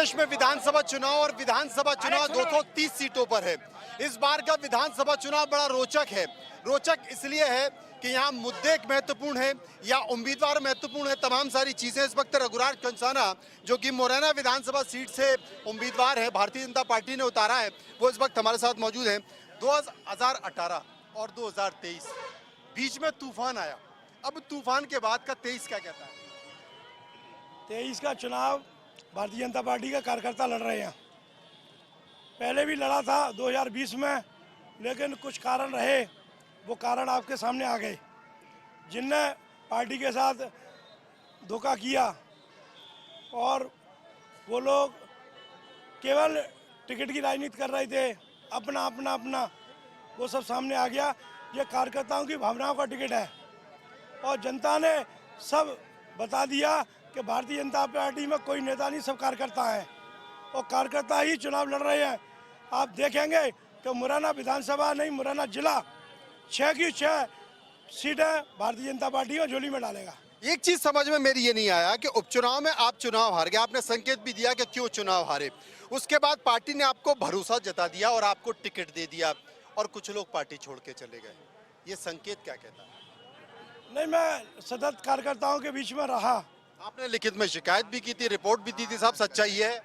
प्रदेश में विधानसभा चुनाव और विधानसभा चुनाव 230 सीटों पर है। इस बार का विधानसभा चुनाव बड़ा रोचक है। रोचक इसलिए है कि यहाँ मुद्दे महत्वपूर्ण है या उम्मीदवार महत्वपूर्ण है। तमाम सारी चीजें इस वक्त रघुराज कंसाना जो कि मुरैना विधानसभा सीट से उम्मीदवार है, भारतीय जनता पार्टी ने उतारा है, वो इस वक्त हमारे साथ मौजूद हैं। 2018 और 2023 बीच में तूफान आया, अब तूफान के बाद का 23 क्या कहता है? 23 का चुनाव भारतीय जनता पार्टी का कार्यकर्ता लड़ रहे हैं। पहले भी लड़ा था 2020 में, लेकिन कुछ कारण रहे, वो कारण आपके सामने आ गए। जिनने पार्टी के साथ धोखा किया और वो लोग केवल टिकट की राजनीति कर रहे थे, अपना अपना अपना, वो सब सामने आ गया। ये कार्यकर्ताओं की भावनाओं का टिकट है और जनता ने सब बता दिया कि भारतीय जनता पार्टी में कोई नेता नहीं, सब कार्यकर्ता हैं और कार्यकर्ता ही चुनाव लड़ रहे हैं। आप देखेंगे कि मुरैना विधानसभा नहीं, मुरैना जिला 6 की 6 सीटें भारतीय जनता पार्टी में झोली में डालेगा। एक चीज समझ में मेरी ये नहीं आया कि उपचुनाव में आप चुनाव हार गए, आपने संकेत भी दिया कि क्यों चुनाव हारे, उसके बाद पार्टी ने आपको भरोसा जता दिया और आपको टिकट दे दिया और कुछ लोग पार्टी छोड़ के चले गए। ये संकेत क्या कहता है? नहीं, मैं सतत कार्यकर्ताओं के बीच में रहा। आपने लिखित में शिकायत भी की थी, रिपोर्ट भी दी थी, साहब सच्चाई है,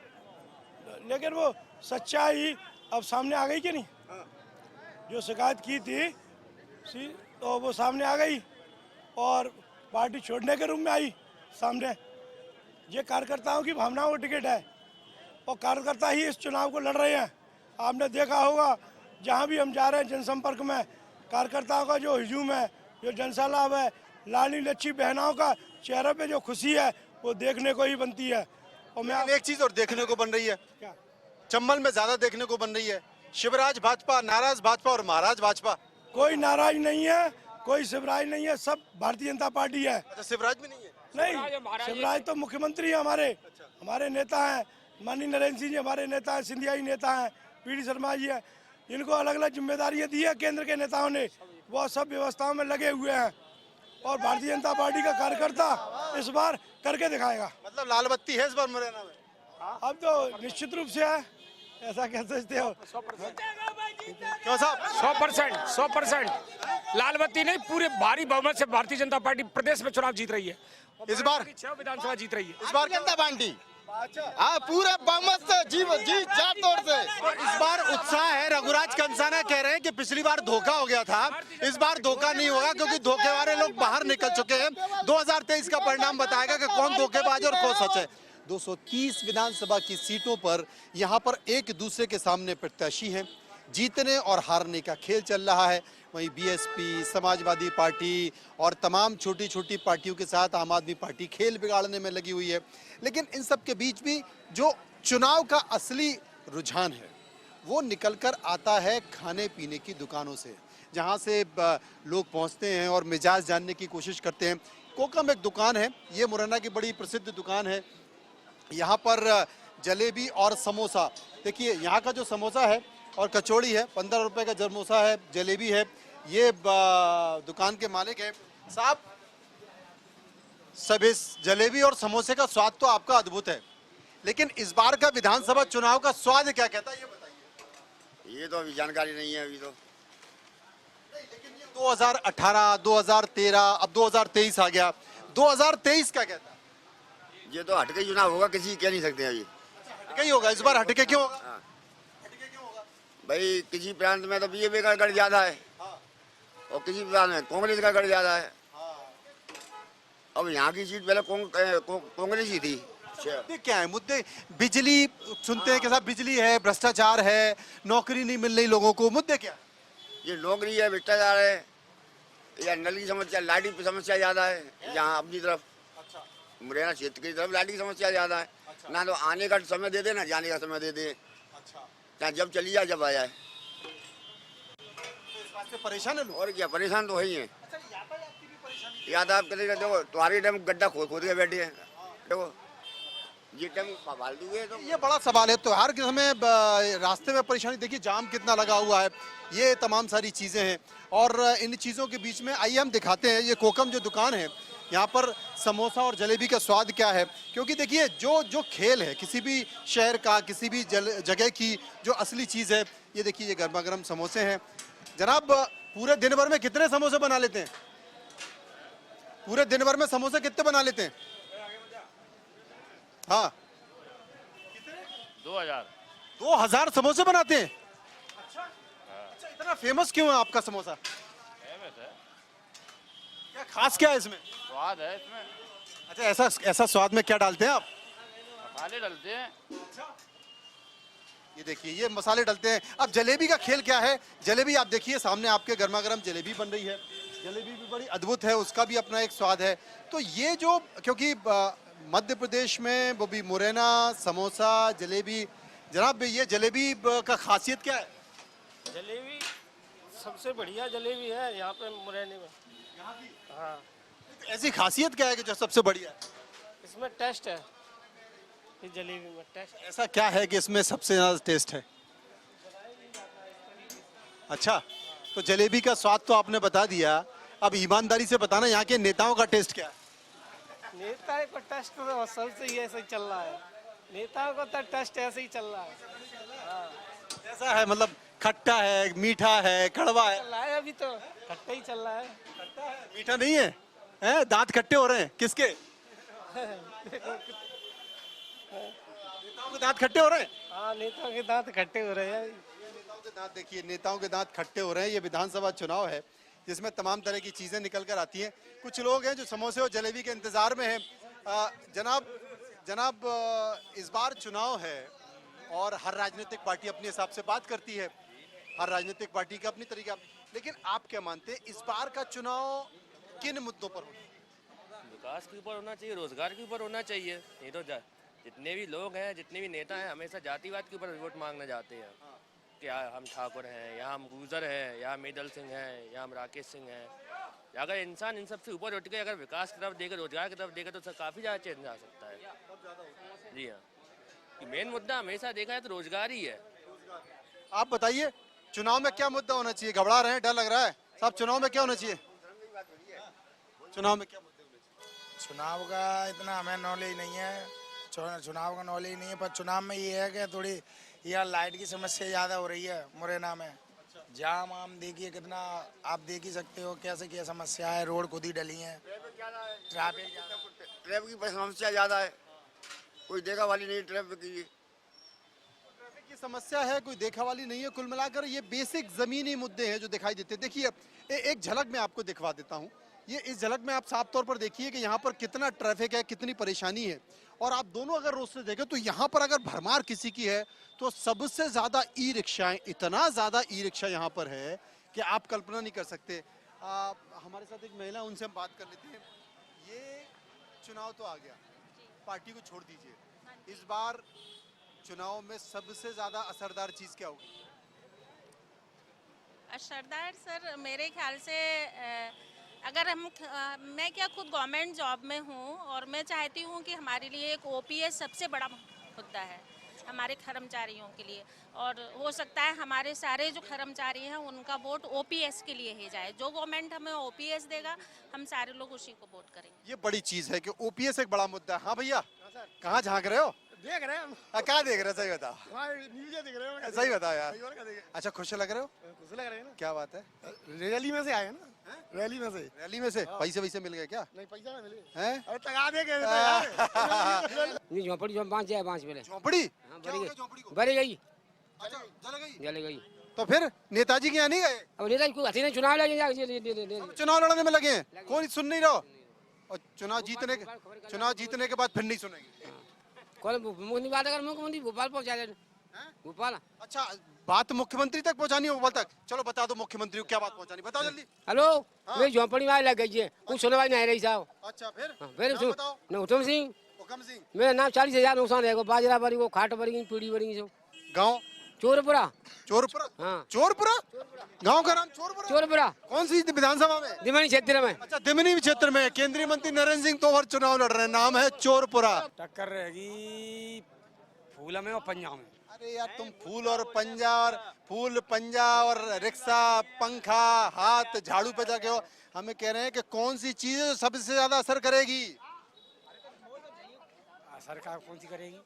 लेकिन वो सच्चाई अब सामने आ गई कि नहीं? जो शिकायत की थी तो वो सामने आ गई और पार्टी छोड़ने के रूप में आई सामने। ये कार्यकर्ताओं की भावनाओं का टिकट है और कार्यकर्ता ही इस चुनाव को लड़ रहे हैं। आपने देखा होगा जहाँ भी हम जा रहे हैं जनसंपर्क में, कार्यकर्ताओं का जो हुजूम है, जो जनसैलाब है, लाली लच्छी बहनाओं का चेहरे पे जो खुशी है, वो देखने को ही बनती है। और मैं एक चीज और देखने को बन रही है, क्या चंबल में ज्यादा देखने को बन रही है, शिवराज भाजपा, नाराज भाजपा और महाराज भाजपा। कोई नाराज नहीं है, कोई शिवराज नहीं है, सब भारतीय जनता पार्टी है। अच्छा, शिवराज भी नहीं है? नहीं, शिवराज तो मुख्यमंत्री है हमारे नेता हैं। माननीय नरेंद्र सिंह जी हमारे नेता हैं, सिंधिया जी नेता हैं, पीडी शर्मा जी हैं। इनको अलग अलग जिम्मेदारियां दी है केंद्र के नेताओं ने, वो सब व्यवस्थाओं में लगे हुए हैं और भारतीय जनता पार्टी का कार्यकर्ता इस बार करके दिखाएगा। मतलब लाल बत्ती है इस बार मुरैना में? अब तो निश्चित रूप से है, ऐसा कह सकते हो। क्यों साहब? 100% लाल बत्ती नहीं, पूरे भारी बहुमत से भारतीय जनता पार्टी प्रदेश में चुनाव जीत रही है। इस बार 6 विधानसभा जीत रही है। इस बार जनता पार्टी हाँ पूरे बहुमत से जी चार तौर से इस बार उत्साह है। रघुराज कंसाना कह रहे हैं कि पिछली बार धोखा हो गया था, इस बार धोखा नहीं होगा क्योंकि धोखे वाले लोग बाहर निकल चुके हैं। 2023 का परिणाम बताएगा कि कौन धोखेबाज और कौन सच है। 230 विधानसभा की सीटों पर यहाँ पर एक दूसरे के सामने प्रत्याशी हैं, जीतने और हारने का खेल चल रहा है। वहीं बीएसपी, समाजवादी पार्टी और तमाम छोटी छोटी पार्टियों के साथ आम आदमी पार्टी खेल बिगाड़ने में लगी हुई है। लेकिन इन सब के बीच भी जो चुनाव का असली रुझान है वो निकलकर आता है खाने पीने की दुकानों से, जहां से लोग पहुंचते हैं और मिजाज जानने की कोशिश करते हैं। कोकम एक दुकान है, ये मुरैना की बड़ी प्रसिद्ध दुकान है। यहाँ पर जलेबी और समोसा, देखिए यहाँ का जो समोसा है और कचौड़ी है, 15 रुपए का समोसा है, जलेबी है। ये दुकान के मालिक है साहब। सब इस जलेबी और समोसे का स्वाद तो आपका अद्भुत है, लेकिन इस बार का विधानसभा चुनाव का स्वाद क्या कहता है ये बताइए। ये तो अभी जानकारी नहीं है अभी तो। लेकिन ये 2018, 2013, अब 2023 आ गया, 2023 क्या कहता है? ये तो हटके चुनाव होगा, किसी कह नहीं सकते अभी। हटके ही होगा इस बार। हटके क्यों होगा? हाँ। हटके क्यों होगा? भाई किसी प्रांत में तो बीजेपी का गढ़ ज्यादा है और किसी प्रांत में कांग्रेस का गढ़ ज्यादा है। अब यहाँ की सीट पहले कांग्रेस ही थी। मुद्दे क्या है? मुद्दे बिजली सुनते हैं कि साहब बिजली है, भ्रष्टाचार है, नौकरी नहीं मिल रही लोगों को। मुद्दे क्या है? ये नौकरी है, भ्रष्टाचार है, या नल की समस्या, लाइट की समस्या ज्यादा है यहाँ अपनी तरफ। मुरैना क्षेत्र की तरफ लाइट की समस्या ज्यादा है। ना तो आने का समय दे दे, ना जाने का समय दे दे। चाहे जब चली जाए जब आ जाए। परेशान है लोग। और क्या, परेशान तो वही है। यातायात करेगा, देखो तुम्हारी टाइम गड्ढा खोद खोद के बैठे हैं, देखो ये टाइम फालतू है। तो ये बड़ा सवाल है। त्योहार के समय रास्ते में परेशानी, देखिए जाम कितना लगा हुआ है, ये तमाम सारी चीजें हैं। और इन चीजों के बीच में आइए हम दिखाते हैं, ये कोकम जो दुकान है यहाँ पर समोसा और जलेबी का स्वाद क्या है, क्योंकि देखिए जो जो खेल है किसी भी शहर का, किसी भी जगह की जो असली चीज़ है, ये देखिए ये गर्मा गर्म समोसे हैं। जनाब पूरे दिन भर में कितने समोसे बना लेते हैं? पूरे दिन भर में समोसे कितने बना लेते हैं? हाँ 2000 समोसे बनाते हैं। अच्छा, इतना फेमस क्यों है आपका समोसा? फेमस है, क्या खास क्या है इसमें? स्वाद है इसमें, अच्छा, ऐसा ऐसा स्वाद में क्या डालते हैं आप? मसाले डलते हैं। ये देखिए ये मसाले डलते हैं। अब जलेबी का खेल क्या है? जलेबी आप देखिए सामने आपके गर्मा गर्म जलेबी बन रही है। जलेबी भी बड़ी अद्भुत है, उसका भी अपना एक स्वाद है। तो ये जो, क्योंकि मध्य प्रदेश में वो भी मुरैना, समोसा, जलेबी, जनाब ये जलेबी का खासियत क्या है? जलेबी सबसे बढ़िया जलेबी है यहाँ पे मुरैना में। हाँ, ऐसी खासियत क्या है कि जो सबसे बढ़िया है? इसमें टेस्ट है, इस जलेबी में टेस्ट। ऐसा क्या है कि इसमें सबसे ज्यादा टेस्ट है? अच्छा, तो जलेबी का स्वाद तो आपने बता दिया, अब ईमानदारी से बताना यहाँ के नेताओं का टेस्ट क्या है? नेता को टेस्ट तो सबसे ही ऐसे ही चल रहा है, नेताओं को तो टेस्ट ऐसे ही चल रहा है। ऐसा है मतलब खट्टा है, मीठा है, कड़वा है? चल रहा है अभी तो खट्टा ही चल रहा है। मीठा नहीं है? हैं? दांत खट्टे हो रहे हैं किसके? नेताओं के दांत खट्टे हो रहे हैं? हाँ, नेताओं के दांत खट्टे हो रहे हैं। नेताओं के दांत देखिए, नेताओं के दांत खट्टे हो रहे हैं। ये विधानसभा चुनाव है जिसमें तमाम तरह की चीजें निकल कर आती हैं। कुछ लोग हैं जो समोसे और जलेबी के इंतजार में हैं। जनाब इस बार चुनाव है और हर राजनीतिक पार्टी अपने हिसाब से बात करती है, हर राजनीतिक पार्टी का अपनी तरीका, लेकिन आप क्या मानते हैं इस बार का चुनाव किन मुद्दों पर होगा? विकास के ऊपर होना चाहिए, रोजगार के ऊपर होना चाहिए। नहीं तो जितने भी लोग हैं, जितने भी नेता हैं, हमेशा जातिवाद के ऊपर वोट मांगना चाहते हैं कि हम ठाकुर हैं, या हम गुजर हैं, या हम मेदल सिंह हैं, या हम राकेश सिंह हैं। अगर इंसान इन सबसे ऊपर उठ के अगर विकास की तरफ देखे, रोजगार की तरफ देखे, तो काफ़ी ज़्यादा चेंज आ सकता है। जी हाँ, मेन मुद्दा हमेशा देखा है तो रोजगार ही है। आप बताइए चुनाव में क्या मुद्दा होना चाहिए? घबरा रहे हैं, डर लग रहा है साहब, चुनाव में क्या होना चाहिए? चुनाव में क्या मुद्दे होने चाहिए? चुनाव का इतना हमें नॉलेज नहीं है, चुनाव का नॉलेज नहीं है, पर चुनाव में ये है कि थोड़ी यहाँ लाइट की समस्या ज़्यादा हो रही है मुरैना में। जाम आम देखिए कितना, आप देख ही सकते हो कैसे क्या समस्या है, रोड खुद ही डली है, ट्रैफिक की समस्या ज़्यादा है, कोई देखा वाली नहीं ट्रैफिक की। ट्रैफिक की समस्या है, कोई देखा वाली नहीं है। कुल मिलाकर ये बेसिक ज़मीनी मुद्दे हैं जो दिखाई देते हैं। देखिए एक झलक मैं आपको दिखवा देता हूँ। ये इस झलक में आप साफ तौर पर देखिए कि यहाँ पर कितना ट्रैफिक है, कितनी परेशानी है। और आप दोनों अगर रोड से देखें तो यहाँ पर अगर भरमार किसी की है तो सबसे ज़्यादा ई रिक्शाएँ, इतना ज़्यादा ई रिक्शा यहाँ पर है कि आप कल्पना नहीं कर सकते। हमारे साथ एक महिला, उनसे हम बात कर लेते हैं। ये चुनाव तो आ गया, पार्टी को छोड़ दीजिए, इस बार चुनाव में सबसे ज़्यादा असरदार चीज़ क्या होगी? असरदार सर मेरे ख्याल से अगर मैं क्या खुद गवर्नमेंट जॉब में हूँ और मैं चाहती हूँ कि हमारे लिए एक ओपीएस सबसे बड़ा मुद्दा है हमारे कर्मचारियों के लिए, और हो सकता है हमारे सारे जो कर्मचारी हैं उनका वोट ओपीएस के लिए ही जाए। जो गवर्नमेंट हमें ओपीएस देगा हम सारे लोग उसी को वोट करेंगे। ये बड़ी चीज़ है कि ओपीएस एक बड़ा मुद्दा है। हाँ भैया, कहाँ झांक रहे हो? देख रहे हैं हम, क्या देख रहे हो? सही बताओ, न्यूज़ देख रहे हैं। सही बताओ यार। अच्छा, खुश लग रहे हो? खुश लग रहे हैं ना, क्या बात है? रैली में से आए ना, रैली में से। रैली में से पैसे वैसे मिल गए क्या? नहीं, पैसा नहीं मिले हैं? अरे तगा दे के झोपड़ी जो 5 मिले। झोंपड़ी क्या हो गया झोंपड़ी को? भरी गई, अच्छा, जल गई। गई। तो फिर नेताजी के यहाँ नहीं गए? अब नेता को हथी ने चुनाव लगे सब चुनाव लड़ने में लगे हैं, कोई सुन नहीं रहो। और चुनाव जीतने के बाद फिर नहीं सुनेंगे। कौन मुख्यमंत्री बात अगर मुख्यमंत्री भोपाल पहुंचा दे, भोपाल। अच्छा, बात मुख्यमंत्री तक पहुंचानी है, भोपाल तक। चलो बता दो मुख्यमंत्री को क्या बात पहुंचानी, बताओ जल्दी। हेलो, हाँ। मेरी झोंपड़ी में लग गई है, कुछ सुनने वाली नहीं रही साहब। अच्छा, फिर फिर नाम बताओ। उत्तम सिंह, हुकम सिंह। मेरा नाम 40,000 नुकसान है, बाजरा भरी को, खाट भरी गई, पीढ़ी भरी गई। गाँव चोरपुरा। चोरपुरा? हाँ, चोरपुरा गांव का नाम चोरपुरा? चोरपुरा कौन सी विधानसभा में? दिमनी क्षेत्र में। अच्छा, दिमनी क्षेत्र में केंद्रीय मंत्री नरेंद्र सिंह तोमर चुनाव लड़ रहे हैं, नाम है चोरपुरा। टक्कर रहेगी फूला में और पंजाब में। अरे यार तुम फूल और पंजा और रिक्शा पंखा हाथ झाड़ू पे जाके हो, हमें कह रहे हैं कि कौन सी चीज है जो सबसे ज्यादा असर करेगी? सरकार कौन सी करेगी?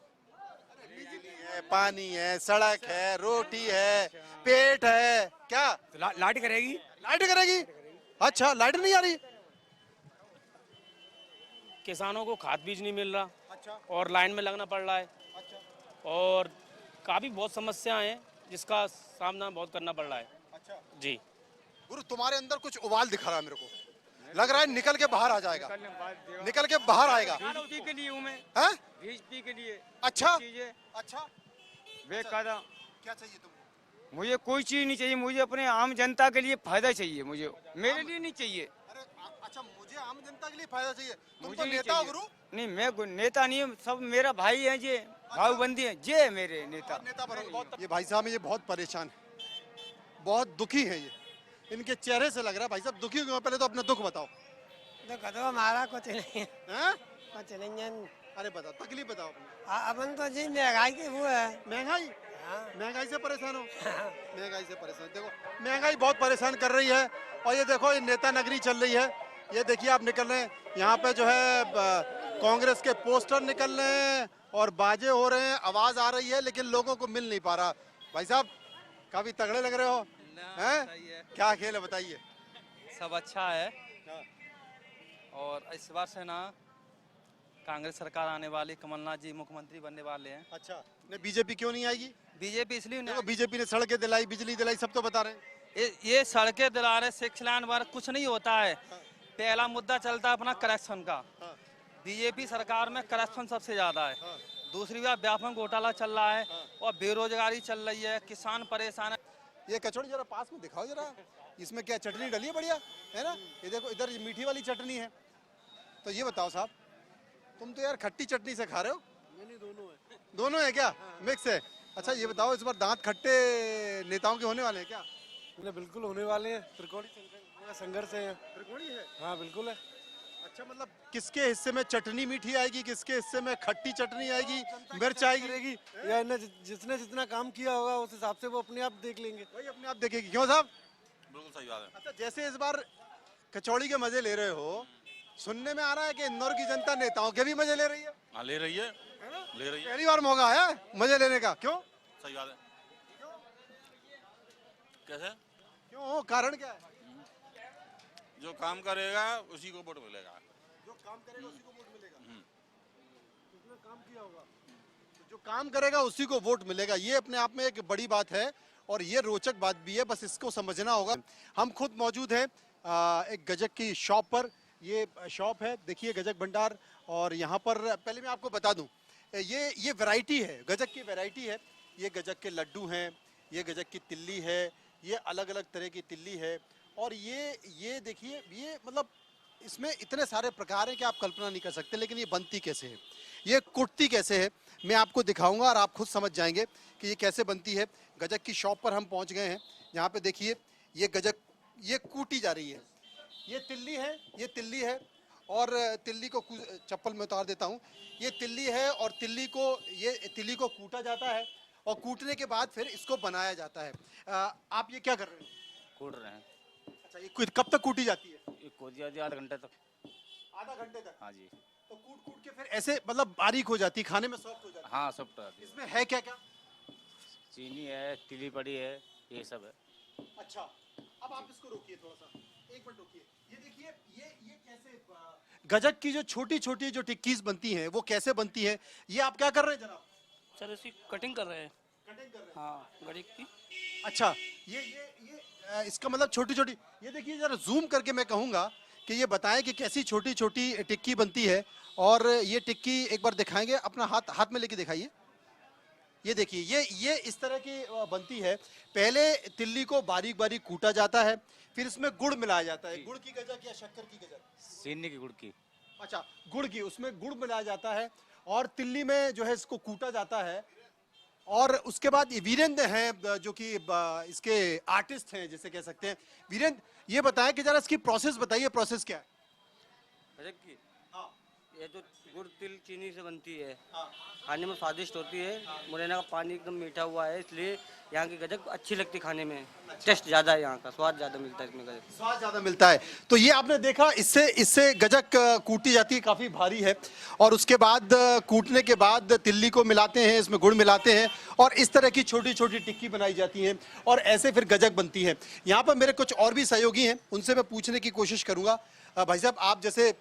बिजली है, पानी है, सड़क है, रोटी है, पेट है, क्या लाइट करेगी। लाइट करेगी? अच्छा लाइट नहीं आ रही? किसानों को खाद बीज नहीं मिल रहा अच्छा और लाइन में लगना पड़ रहा है अच्छा और काफ़ी बहुत समस्याएं हैं जिसका सामना बहुत करना पड़ रहा है अच्छा। जी। गुरु तुम्हारे अंदर कुछ उबाल दिखा रहा है मेरे को, लग रहा है निकल के बाहर आ जाएगा, निकल के बाहर आएगा। बीजेपी के लिए हूँ मैं, हैं? बीजेपी के लिए अच्छा चीजें अच्छा बेकायदा। क्या चाहिए तुमको? मुझे कोई चीज नहीं चाहिए, मुझे अपने आम जनता के लिए फायदा चाहिए, मुझे मेरे लिए नहीं चाहिए। अरे अच्छा मुझे आम जनता के लिए फायदा चाहिए, तुम मुझे तो नहीं नेता हो चाहिए। गुरु। नहीं मैं कोई नेता नहीं हूँ, सब मेरा भाई है, ये भाई बंदी है, ये मेरे नेता। नेता बनोगे? ये भाई साहब ये बहुत परेशान है, बहुत दुखी है, ये इनके चेहरे से लग रहा है भाई साहब दुखी क्यों? पहले तो अपना दुख बताओ। तो हमारा कुछ नहीं हैं? कुछ नहीं है। अरे बताओ तकलीफ बताओ अपनी। अपन तो जी महंगाई की वो है। महंगाई? महंगाई से परेशान हो? महंगाई से परेशान, देखो महंगाई बहुत परेशान कर रही है। और ये देखो ये नेता नगरी चल रही है, ये देखिए आप निकल रहे हैं, यहाँ पे जो है कांग्रेस के पोस्टर निकल रहे हैं और बाजे हो रहे हैं, आवाज आ रही है, लेकिन लोगों को मिल नहीं पा रहा। भाई साहब काफी तगड़े लग रहे हो, हैं? क्या खेल है बताइए? सब अच्छा है और इस बार से ना कांग्रेस सरकार आने वाली, कमलनाथ जी मुख्यमंत्री बनने वाले हैं। अच्छा नहीं बीजेपी क्यों नहीं आएगी? बीजेपी इसलिए देखो बीजेपी ने सड़कें दिलाई, बिजली दिलाई, सब तो बता रहे हैं। ये सड़कें दिला रहे, 6 लाइन वर्क कुछ नहीं होता है। पहला मुद्दा चलता है अपना करप्शन का। बीजेपी सरकार में करप्शन सबसे ज्यादा है। दूसरी बात व्यापक घोटाला चल रहा है और बेरोजगारी चल रही है, किसान परेशान है। ये कचौड़ी जरा पास में दिखाओ जरा, इसमें क्या चटनी डली है बढ़िया, है ना? ये देखो इधर मीठी वाली चटनी है। तो ये बताओ साहब, तुम तो यार खट्टी चटनी से खा रहे हो? नहीं दोनों है क्या? मिक्स है। अच्छा ये बताओ इस बार दांत खट्टे नेताओं के होने वाले हैं क्या? बिल्कुल होने वाले हैं, त्रिकोणी संघर्ष है। त्रिकोणी है? हाँ बिल्कुल है। अच्छा मतलब किसके हिस्से में चटनी मीठी आएगी, किसके हिस्से में खट्टी चटनी आएगी, मिर्च आएगी? या जिसने जितना काम किया होगा उस हिसाब से वो अपने आप देख लेंगे। वही अपने आप देखेगी। क्यों साहब? बिल्कुल सही बात है। अच्छा जैसे इस बार कचौड़ी के मजे ले रहे हो, सुनने में आ रहा है कि इंदौर की जनता नेताओं के भी मजे ले रही है। हाँ ले रही है, ले रही है। पहली बार मौका आया मजे लेने का। क्यों? सही बात है। कैसे? क्यों? कारण क्या है? जो काम करेगा उसी को वोट मिलेगा। जो काम करेगा उसी को वोट मिलेगा। जिसने काम किया होगा, तो जो काम करेगा उसी को वोट मिलेगा। ये अपने आप में एक बड़ी बात है और ये रोचक बात भी है, बस इसको समझना होगा। हम खुद मौजूद हैं एक गजक की शॉप पर। ये शॉप है, देखिए गजक भंडार। और यहाँ पर पहले मैं आपको बता दूं, ये वैरायटी है, गजक की वैरायटी है। ये गजक के लड्डू हैं, ये गजक की तिल्ली है, ये अलग अलग तरह की तिल्ली है। और ये देखिए, ये मतलब इसमें इतने सारे प्रकार हैं कि आप कल्पना नहीं कर सकते। लेकिन ये बनती कैसे है, ये कुटती कैसे है, मैं आपको दिखाऊंगा और आप खुद समझ जाएंगे कि ये कैसे बनती है। गजक की शॉप पर हम पहुंच गए हैं। यहाँ पे देखिए ये गजक ये कूटी जा रही है। ये तिल्ली है और तिल्ली को चप्पल में उतार देता हूँ। ये तिल्ली है और तिल्ली को कूटा जाता है और कूटने के बाद फिर इसको बनाया जाता है। आप ये क्या कर रहे हैं? कूट रहे हैं। अच्छा ये कब तक कूटी जाती है? ये कूट जाती है आधा घंटे तक। आधा घंटे तक? हाँ जी। तो कूट के फिर ऐसे मतलब बारीक हो जाती है, खाने में सॉफ्ट हो जाती है। हाँ सब तरह इसमें है क्या क्या? चीनी है, तिली पड़ी है, ये सब है। अच्छा अब आप इसको रोकिए थोड़ा सा, एक मिनट रोकिए। ये देखिए ये कैसे गजक की जो छोटी छोटी जो टिक्कीज बनती हैं वो कैसे बनती है, ये आप क्या कर रहे हैं जनाब? सर इसकी कटिंग कर रहे हैं। कटिंग कर रहे हैं? हाँ गड़ी की। अच्छा ये इसका मतलब छोटी छोटी, ये देखिए जरा जूम करके मैं कहूँगा कि ये बताएं कि कैसी छोटी छोटी टिक्की बनती है। और ये टिक्की एक बार दिखाएंगे, अपना हाथ में लेके दिखाइए। ये देखिए ये इस तरह की बनती है। पहले तिल्ली को बारीक बारीक कूटा जाता है, फिर इसमें गुड़ मिलाया जाता है। गुड़ की गजक या शक्कर की गजक? चीनी की गुड़ की। अच्छा गुड़ की, उसमें गुड़ मिलाया जाता है और तिल्ली में जो है इसको कूटा जाता है। और उसके बाद ये वीरेंद्र हैं जो कि इसके आर्टिस्ट हैं जिसे कह सकते हैं। वीरेंद्र ये बताएं कि जरा इसकी प्रोसेस बताइए, प्रोसेस क्या है? गजक की? हाँ। ये जो गुड़ तिल चीनी से बनती है, खाने में स्वादिष्ट होती है। मुरैना का पानी एकदम मीठा हुआ है, इसलिए यहाँ की गजक अच्छी लगती खाने में। टेस्ट ज़्यादा है, यहाँ का स्वाद ज़्यादा मिलता है इसमें, गजक स्वाद ज्यादा मिलता है। तो ये आपने देखा, इससे इससे गजक कूटी जाती है, काफी भारी है, और उसके बाद कूटने के बाद तिल्ली को मिलाते हैं, इसमें गुड़ मिलाते हैं, और इस तरह की छोटी छोटी टिक्की बनाई जाती है, और ऐसे फिर गजक बनती है। यहाँ पर मेरे कुछ और भी सहयोगी हैं, उनसे मैं पूछने की कोशिश करूंगा। भाई साहब, आप जैसे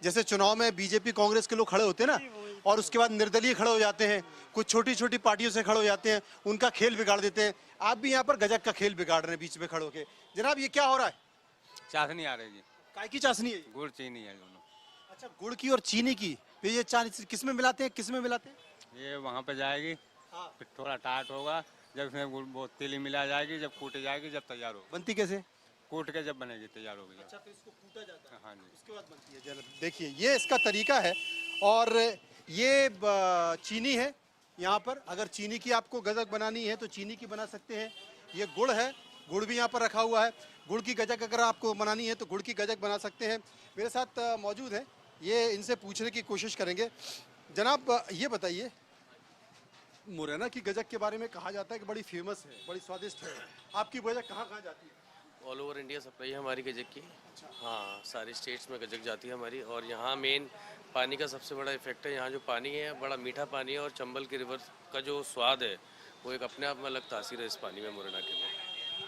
जैसे चुनाव में बीजेपी कांग्रेस के लोग खड़े होते हैं ना, और उसके बाद निर्दलीय खड़े हो जाते हैं, कुछ छोटी छोटी पार्टियों से खड़े हो जाते हैं, उनका खेल बिगाड़ देते हैं। आप भी यहाँ पर गजक का खेल बिगाड़ रहे हैं बीच में खड़े होके। जनाब, ये क्या हो रहा है? चाशनी आ रही जी, काय की चाशनी है? गुड़ चीनी है दोनों। अच्छा, गुड़ की और चीनी की। फिर ये चाशनी किस में मिलाते हैं, किस में मिलाते हैं? ये वहाँ पे जाएगी, फिर थोड़ा टाइट होगा, जब इसमें गुड़ वो तिली मिला जाएगी, जब कूटी जाएगी, जब तैयार होगी। बनती कैसे? कूट के जब बनेगी, तैयार होगी। अच्छा, फिर इसको कूटा जाता है, हाँ जी, उसके बाद बनती है। जरा देखिए, ये इसका तरीका है। और ये चीनी है यहाँ पर। अगर चीनी की आपको गजक बनानी है तो चीनी की बना सकते हैं। ये गुड़ है, गुड़ भी यहाँ पर रखा हुआ है। गुड़ की गजक अगर आपको बनानी है तो गुड़ की गजक बना सकते हैं। मेरे साथ मौजूद है, ये इनसे पूछने की कोशिश करेंगे। जनाब, ये बताइए, मुरैना की गजक के बारे में कहा जाता है कि बड़ी फेमस है, बड़ी स्वादिष्ट है। आपकी गजक कहाँ कहाँ जाती है? ऑल ओवर इंडिया सप्लाई है हमारी गजक की। हाँ, सारी स्टेट्स में गजक जाती है हमारी। और यहाँ मेन पानी का सबसे बड़ा इफेक्ट है। यहाँ जो पानी है बड़ा मीठा पानी है, और चंबल के रिवर का जो स्वाद है वो एक अपने आप में अलग तासीर है इस पानी में, मुरैना के में।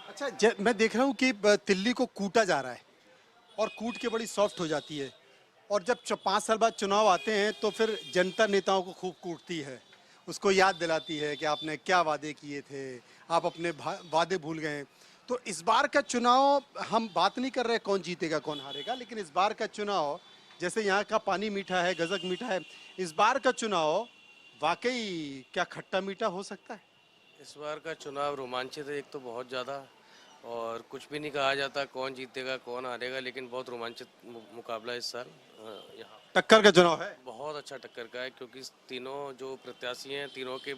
अच्छा, मैं देख रहा हूँ कि तिल्ली को कूटा जा रहा है, और कूट के बड़ी सॉफ्ट हो जाती है, और जब 5 साल बाद चुनाव आते हैं तो फिर जनता नेताओं को खूब कूटती है, उसको याद दिलाती है कि आपने क्या वादे किए थे, आप अपने वादे भूल गए। तो इस बार का चुनाव, हम बात नहीं कर रहे कौन जीतेगा कौन हारेगा, लेकिन इस बार का चुनाव, जैसे यहाँ का पानी मीठा है, गजक मीठा है, इस बार का चुनाव वाकई क्या खट्टा मीठा हो सकता है? इस बार का चुनाव रोमांचित है एक तो बहुत ज़्यादा, और कुछ भी नहीं कहा जाता कौन जीतेगा कौन हारेगा, लेकिन बहुत रोमांचित मुकाबला है इस साल यहाँ। टक्कर का चुनाव है, बहुत अच्छा टक्कर का है, क्योंकि तीनों जो प्रत्याशी हैं, तीनों के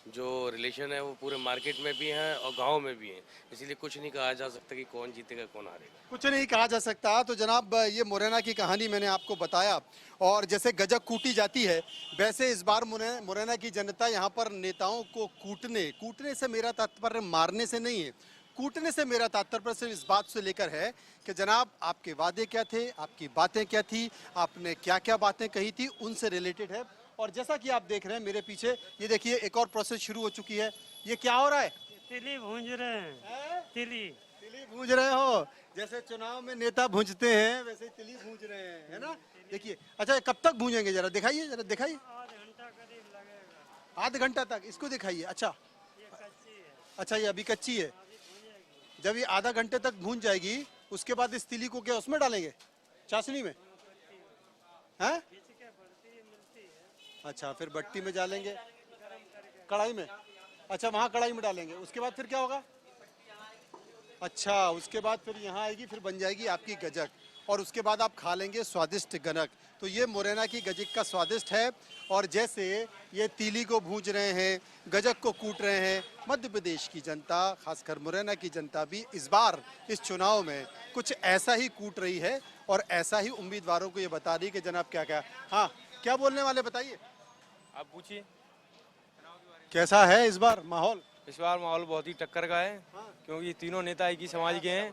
जो रिलेशन है वो पूरे मार्केट में भी हैं और गांव में भी हैं, इसीलिए कुछ नहीं कहा जा सकता कि कौन जीतेगा कौन हारेगा। कुछ नहीं कहा जा सकता। तो जनाब, ये मुरैना की कहानी मैंने आपको बताया, और जैसे गजक कूटी जाती है, वैसे इस बार मुरैना की जनता यहाँ पर नेताओं को कूटने से मेरा तात्पर्य मारने से नहीं है, कूटने से मेरा तात्पर्य सिर्फ इस बात से लेकर है कि जनाब, आपके वादे क्या थे, आपकी बातें क्या थी, आपने क्या क्या बातें कही थी, उनसे रिलेटेड है। और जैसा कि आप देख रहे हैं मेरे पीछे, ये देखिए एक और प्रोसेस शुरू हो चुकी है। ये क्या हो रहा है? तिली भूंज रहे हैं। तिली भूंज रहे हो? जैसे चुनाव में नेता भूंजते हैं, वैसे तिली भूंज रहे हैं, है ना? देखिए, अच्छा, कब तक भूंजेंगे? जरा दिखाइए, जरा दिखाइए। आध घंटा करीब लगेगा। आध घंटा तक इसको दिखाइए। अच्छा, ये कच्ची है, अच्छा, ये अभी कच्ची है। जब ये आधा घंटे तक भून जाएगी, उसके बाद इस तिली को क्या उसमें डालेंगे, चाशनी में? हैं? अच्छा, फिर भट्टी में डालेंगे, कढ़ाई में? अच्छा, वहाँ कढ़ाई में डालेंगे, उसके बाद फिर क्या होगा? अच्छा, उसके बाद फिर यहाँ आएगी, फिर बन जाएगी आपकी गजक, और उसके बाद आप खा लेंगे स्वादिष्ट गनक। तो ये मुरैना की गजक का स्वादिष्ट है। और जैसे ये तीली को भूंज रहे हैं, गजक को कूट रहे हैं, मध्य प्रदेश की जनता, खासकर मुरैना की जनता भी इस बार इस चुनाव में कुछ ऐसा ही कूट रही है, और ऐसा ही उम्मीदवारों को ये बता रही है कि जनाब क्या क्या। हाँ, क्या बोलने वाले, बताइए, आप पूछिए कैसा है इस बार माहौल? इस बार माहौल बहुत ही टक्कर का है, क्योंकि तीनों नेता एक ही समाज के हैं,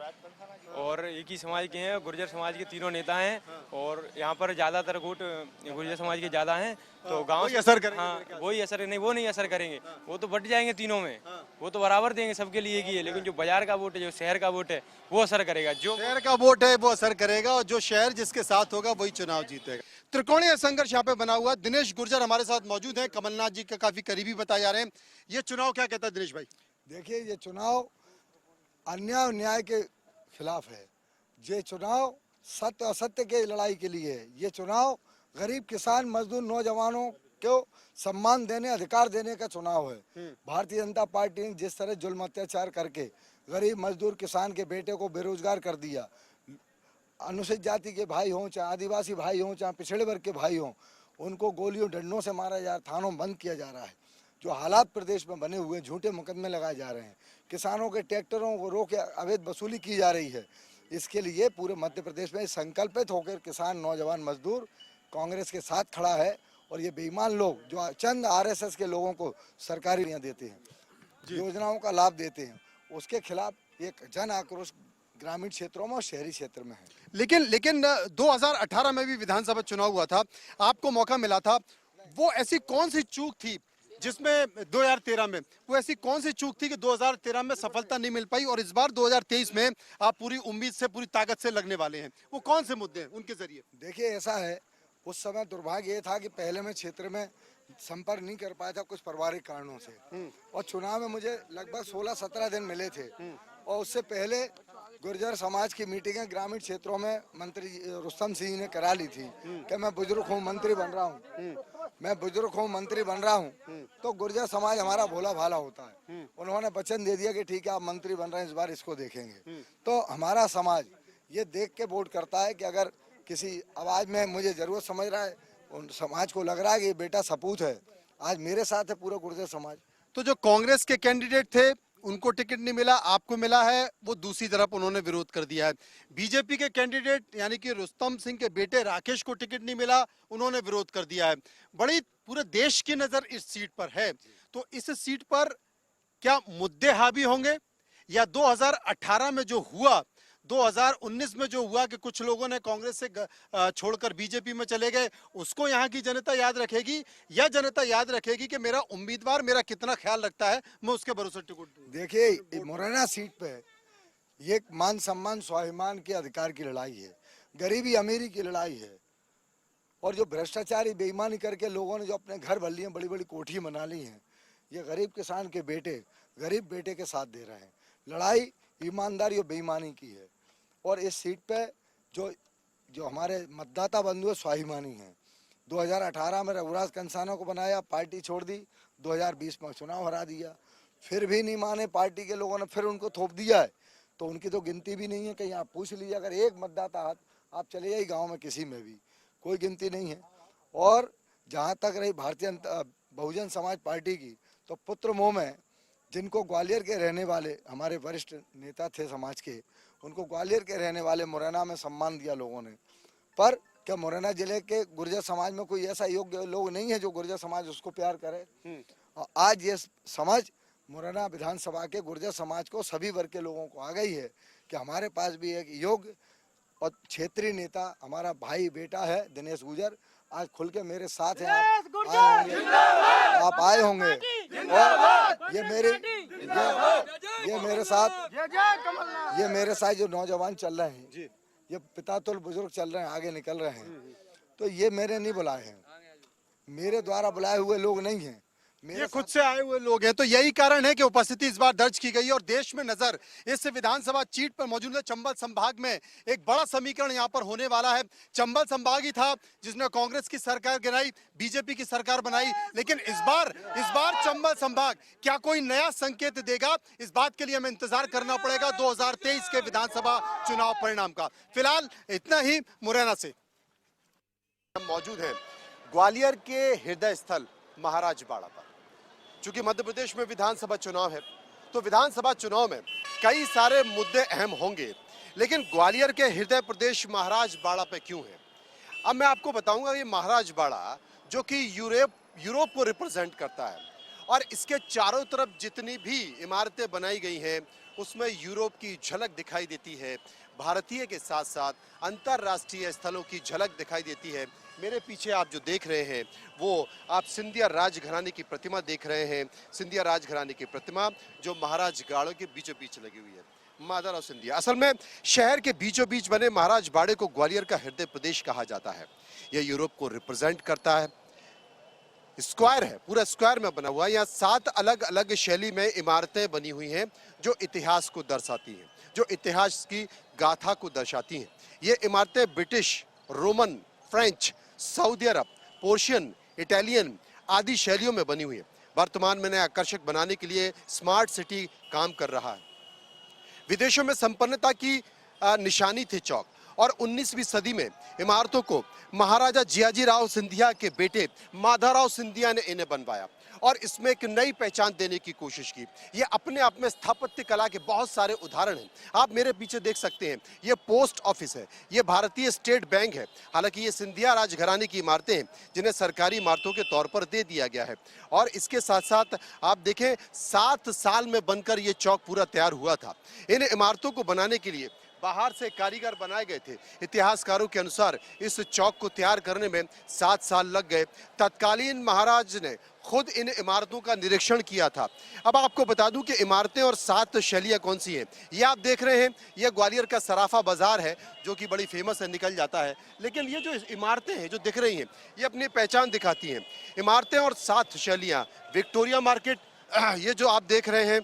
और एक ही समाज के हैं, गुर्जर समाज के तीनों नेता हैं, और यहाँ पर ज़्यादातर वोट गुर्जर समाज के ज़्यादा हैं, तो गांव वही असर करेंगे। हाँ, वही असर नहीं, वो नहीं असर करेंगे, वो तो बट जाएंगे तीनों में, वो तो बराबर देंगे, सबके लिए की है, लेकिन जो बाजार का वोट है, जो शहर का वोट है, वो असर करेगा। जो शहर का वोट है वो असर करेगा, और जो शहर जिसके साथ होगा वही चुनाव जीतेगा। त्रिकोणीय संघर्ष यहाँ पे बना हुआ। दिनेश गुर्जर हमारे साथ मौजूद हैं, कमलनाथ जी का काफी करीबी बताए जा रहे हैं। ये चुनाव क्या कहता है दिनेश भाई? देखिए, ये चुनाव अन्याय और न्याय के खिलाफ है। ये चुनाव सत्य असत्य के लड़ाई के लिए है। ये चुनाव गरीब किसान मजदूर नौजवानों को सम्मान देने, अधिकार देने का चुनाव है। भारतीय जनता पार्टी ने जिस तरह जुल्म अत्याचार करके गरीब मजदूर किसान के बेटे को बेरोजगार कर दिया, अनुसूचित जाति के भाई हों, चाहे आदिवासी भाई हों, चाहे पिछड़े वर्ग के भाई हों, उनको गोलियों डंडों से मारा जा रहा है, थानों बंद किया जा रहा है। जो हालात प्रदेश में बने हुए, झूठे मुकदमे लगाए जा रहे हैं, किसानों के ट्रैक्टरों को रोक के अवैध वसूली की जा रही है। इसके लिए पूरे मध्य प्रदेश में संकल्पित होकर किसान, नौजवान, मजदूर कांग्रेस के साथ खड़ा है और ये बेईमान लोग जो चंद आरएसएस के लोगों को सरकारी देते हैं, योजनाओं का लाभ देते हैं, उसके खिलाफ एक जन आक्रोश ग्रामीण क्षेत्रों में और शहरी क्षेत्र में है। लेकिन 2018 में भी विधानसभा चुनाव हुआ था, आपको मौका मिला था। वो ऐसी कौन सी चूक थी जिसमें 2013 में वो ऐसी कौन सी चूक थी कि 2013 में सफलता नहीं मिल पाई और इस बार 2023 में आप पूरी उम्मीद से, पूरी ताकत से लगने वाले हैं? वो कौन से मुद्दे हैं उनके जरिए? देखिए, ऐसा है, उस समय दुर्भाग्य ये था कि पहले मैं क्षेत्र में संपर्क नहीं कर पाया था कुछ पारिवारिक कारणों से, और चुनाव में मुझे लगभग 16-17 दिन मिले थे। और उससे पहले गुर्जर समाज की मीटिंगें ग्रामीण क्षेत्रों में मंत्री रुस्तम सिंह ने करा ली थी कि मैं बुजुर्ग हूँ, मंत्री बन रहा हूँ, मैं बुजुर्ग हूँ, मंत्री बन रहा हूँ। तो गुर्जर समाज हमारा भोला भाला होता है, उन्होंने वचन दे दिया कि ठीक है, आप मंत्री बन रहे हैं, इस बार इसको देखेंगे। तो हमारा समाज ये देख के वोट करता है कि अगर किसी आवाज में मुझे जरूरत समझ रहा है, उन समाज को लग रहा है कि ये बेटा सपूत है, आज मेरे साथ है पूरा गुर्जर समाज। तो जो कांग्रेस के कैंडिडेट थे उनको टिकट नहीं मिला, आपको मिला है, वो दूसरी तरफ उन्होंने विरोध कर दिया है। बीजेपी के कैंडिडेट यानी कि रुस्तम सिंह के बेटे राकेश को टिकट नहीं मिला, उन्होंने विरोध कर दिया है। बड़ी पूरे देश की नजर इस सीट पर है, तो इस सीट पर क्या मुद्दे हावी होंगे, या 2018 में जो हुआ, 2019 में जो हुआ कि कुछ लोगों ने कांग्रेस से छोड़कर बीजेपी में चले गए, उसको यहाँ की जनता याद रखेगी, या जनता याद रखेगी कि मेरा उम्मीदवार मेरा कितना ख्याल रखता है, मैं उसके भरोसे टिकट दूं? देखिए, मुरैना सीट पे ये मान सम्मान स्वाभिमान के अधिकार की लड़ाई है, गरीबी अमीरी की लड़ाई है, और जो भ्रष्टाचारी बेईमानी करके लोगों ने जो अपने घर भर लिए, बड़ी बड़ी कोठी बना ली हैं, ये गरीब किसान के बेटे गरीब बेटे के साथ दे रहे हैं। लड़ाई ईमानदारी और बेईमानी की है, और इस सीट पे जो हमारे मतदाता बंधु है स्वाभिमानी हैं। 2018 में रघुराज कंसाना को बनाया, पार्टी छोड़ दी, 2020 में चुनाव हरा दिया, फिर भी नहीं माने पार्टी के लोगों ने, फिर उनको थोप दिया है। तो उनकी तो गिनती भी नहीं है, कहीं आप पूछ लीजिए, अगर एक मतदाता हाथ आप चले जाइए गाँव में किसी में भी, कोई गिनती नहीं है। और जहाँ तक रही भारतीय बहुजन समाज पार्टी की, तो पुत्र मोह में जिनको ग्वालियर के रहने वाले हमारे वरिष्ठ नेता थे समाज के, उनको ग्वालियर के रहने वाले मुरैना में सम्मान दिया लोगों ने। पर क्या मुरैना जिले के गुर्जर समाज में कोई ऐसा योग्य लोग नहीं है जो गुर्जर समाज उसको प्यार करे? और आज ये समझ मुरैना विधानसभा के गुर्जर समाज को, सभी वर्ग के लोगों को आ गई है कि हमारे पास भी एक योग्य और क्षेत्रीय नेता हमारा भाई बेटा है दिनेश गुर्जर, आज खुल के मेरे साथ हैं। आप आए होंगे, और ये मेरे साथ जो नौजवान चल रहे हैं, ये पिता तुल बुजुर्ग चल रहे हैं, आगे निकल रहे हैं, तो ये मेरे नहीं बुलाए हैं, मेरे द्वारा बुलाए हुए लोग नहीं हैं, ये खुद से आए हुए लोग हैं। तो यही कारण है कि उपस्थिति इस बार दर्ज की गई और देश में नजर इस विधानसभा सीट पर मौजूद है। चंबल संभाग में एक बड़ा समीकरण यहां पर होने वाला है। चंबल संभाग ही था जिसने कांग्रेस की सरकार गिराई, बीजेपी की सरकार बनाई, लेकिन इस बार चंबल संभाग क्या कोई नया संकेत देगा, इस बात के लिए हमें इंतजार करना पड़ेगा 2023 के विधानसभा चुनाव परिणाम का। फिलहाल इतना ही मुरैना से। हम मौजूद हैं ग्वालियर के हृदय स्थल महाराजबाड़ा पर। चूंकि मध्य प्रदेश में विधानसभा चुनाव है, तो विधानसभा चुनाव में कई सारे मुद्दे अहम होंगे, लेकिन ग्वालियर के हृदय प्रदेश महाराजबाड़ा पे क्यों है, अब मैं आपको बताऊंगा। ये महाराजबाड़ा जो कि यूरोप को रिप्रेजेंट करता है, और इसके चारों तरफ जितनी भी इमारतें बनाई गई हैं उसमें यूरोप की झलक दिखाई देती है, भारतीय के साथ साथ अंतर्राष्ट्रीय स्थलों की झलक दिखाई देती है। मेरे पीछे आप जो देख रहे हैं वो आप सिंधिया राजघराने की प्रतिमा देख रहे हैं। सिंधिया राजघराने की प्रतिमा जो महाराजबाड़े के बीचों बीच लगी हुई है, माधवराव सिंधिया। असल में शहर के बीचों बीच बने महाराजबाड़े को ग्वालियर का हृदय प्रदेश कहा जाता है। यह यूरोप को रिप्रेजेंट करता है। स्क्वायर है, पूरा स्क्वायर में बना हुआ है। यहाँ 7 अलग अलग शैली में इमारतें बनी हुई हैं जो इतिहास को दर्शाती हैं, जो इतिहास की गाथा को दर्शाती हैं। ये इमारतें ब्रिटिश, रोमन, फ्रेंच, सऊदी अरब, पर्शियन, इटालियन आदि शैलियों में बनी हुई है। वर्तमान में नया आकर्षक बनाने के लिए स्मार्ट सिटी काम कर रहा है। विदेशों में संपन्नता की निशानी थे चौक, और 19वीं सदी में इमारतों को महाराजा जियाजीराव सिंधिया के बेटे माधवराव सिंधिया ने इन्हें बनवाया। और इसमें एक नई पहचान देने की कोशिश की। ये अपने आप में स्थापत्य कला के बहुत सारे उदाहरण हैं। आप मेरे पीछे देख सकते हैं, ये पोस्ट ऑफिस है, ये भारतीय स्टेट बैंक है। हालांकि ये सिंधिया राजघराने की इमारतें हैं जिन्हें सरकारी इमारतों के तौर पर दे दिया गया है। और इसके साथ साथ आप देखें 7 साल में बनकर ये चौक पूरा तैयार हुआ था। इन इमारतों को बनाने के लिए बाहर से कारीगर बनाए गए थे। इतिहासकारों के अनुसार इस चौक को तैयार करने में 7 साल लग गए। तत्कालीन महाराज ने खुद इन इमारतों का निरीक्षण किया था। अब आपको बता दूं कि इमारतें और 7 शैलियां कौन सी हैं। ये आप देख रहे हैं, ये ग्वालियर का सराफा बाजार है जो कि बड़ी फेमस है, निकल जाता है। लेकिन ये जो इमारतें हैं जो दिख रही हैं, ये अपनी पहचान दिखाती हैं। इमारतें और 7 शैलियां। विक्टोरिया मार्केट, ये जो आप देख रहे हैं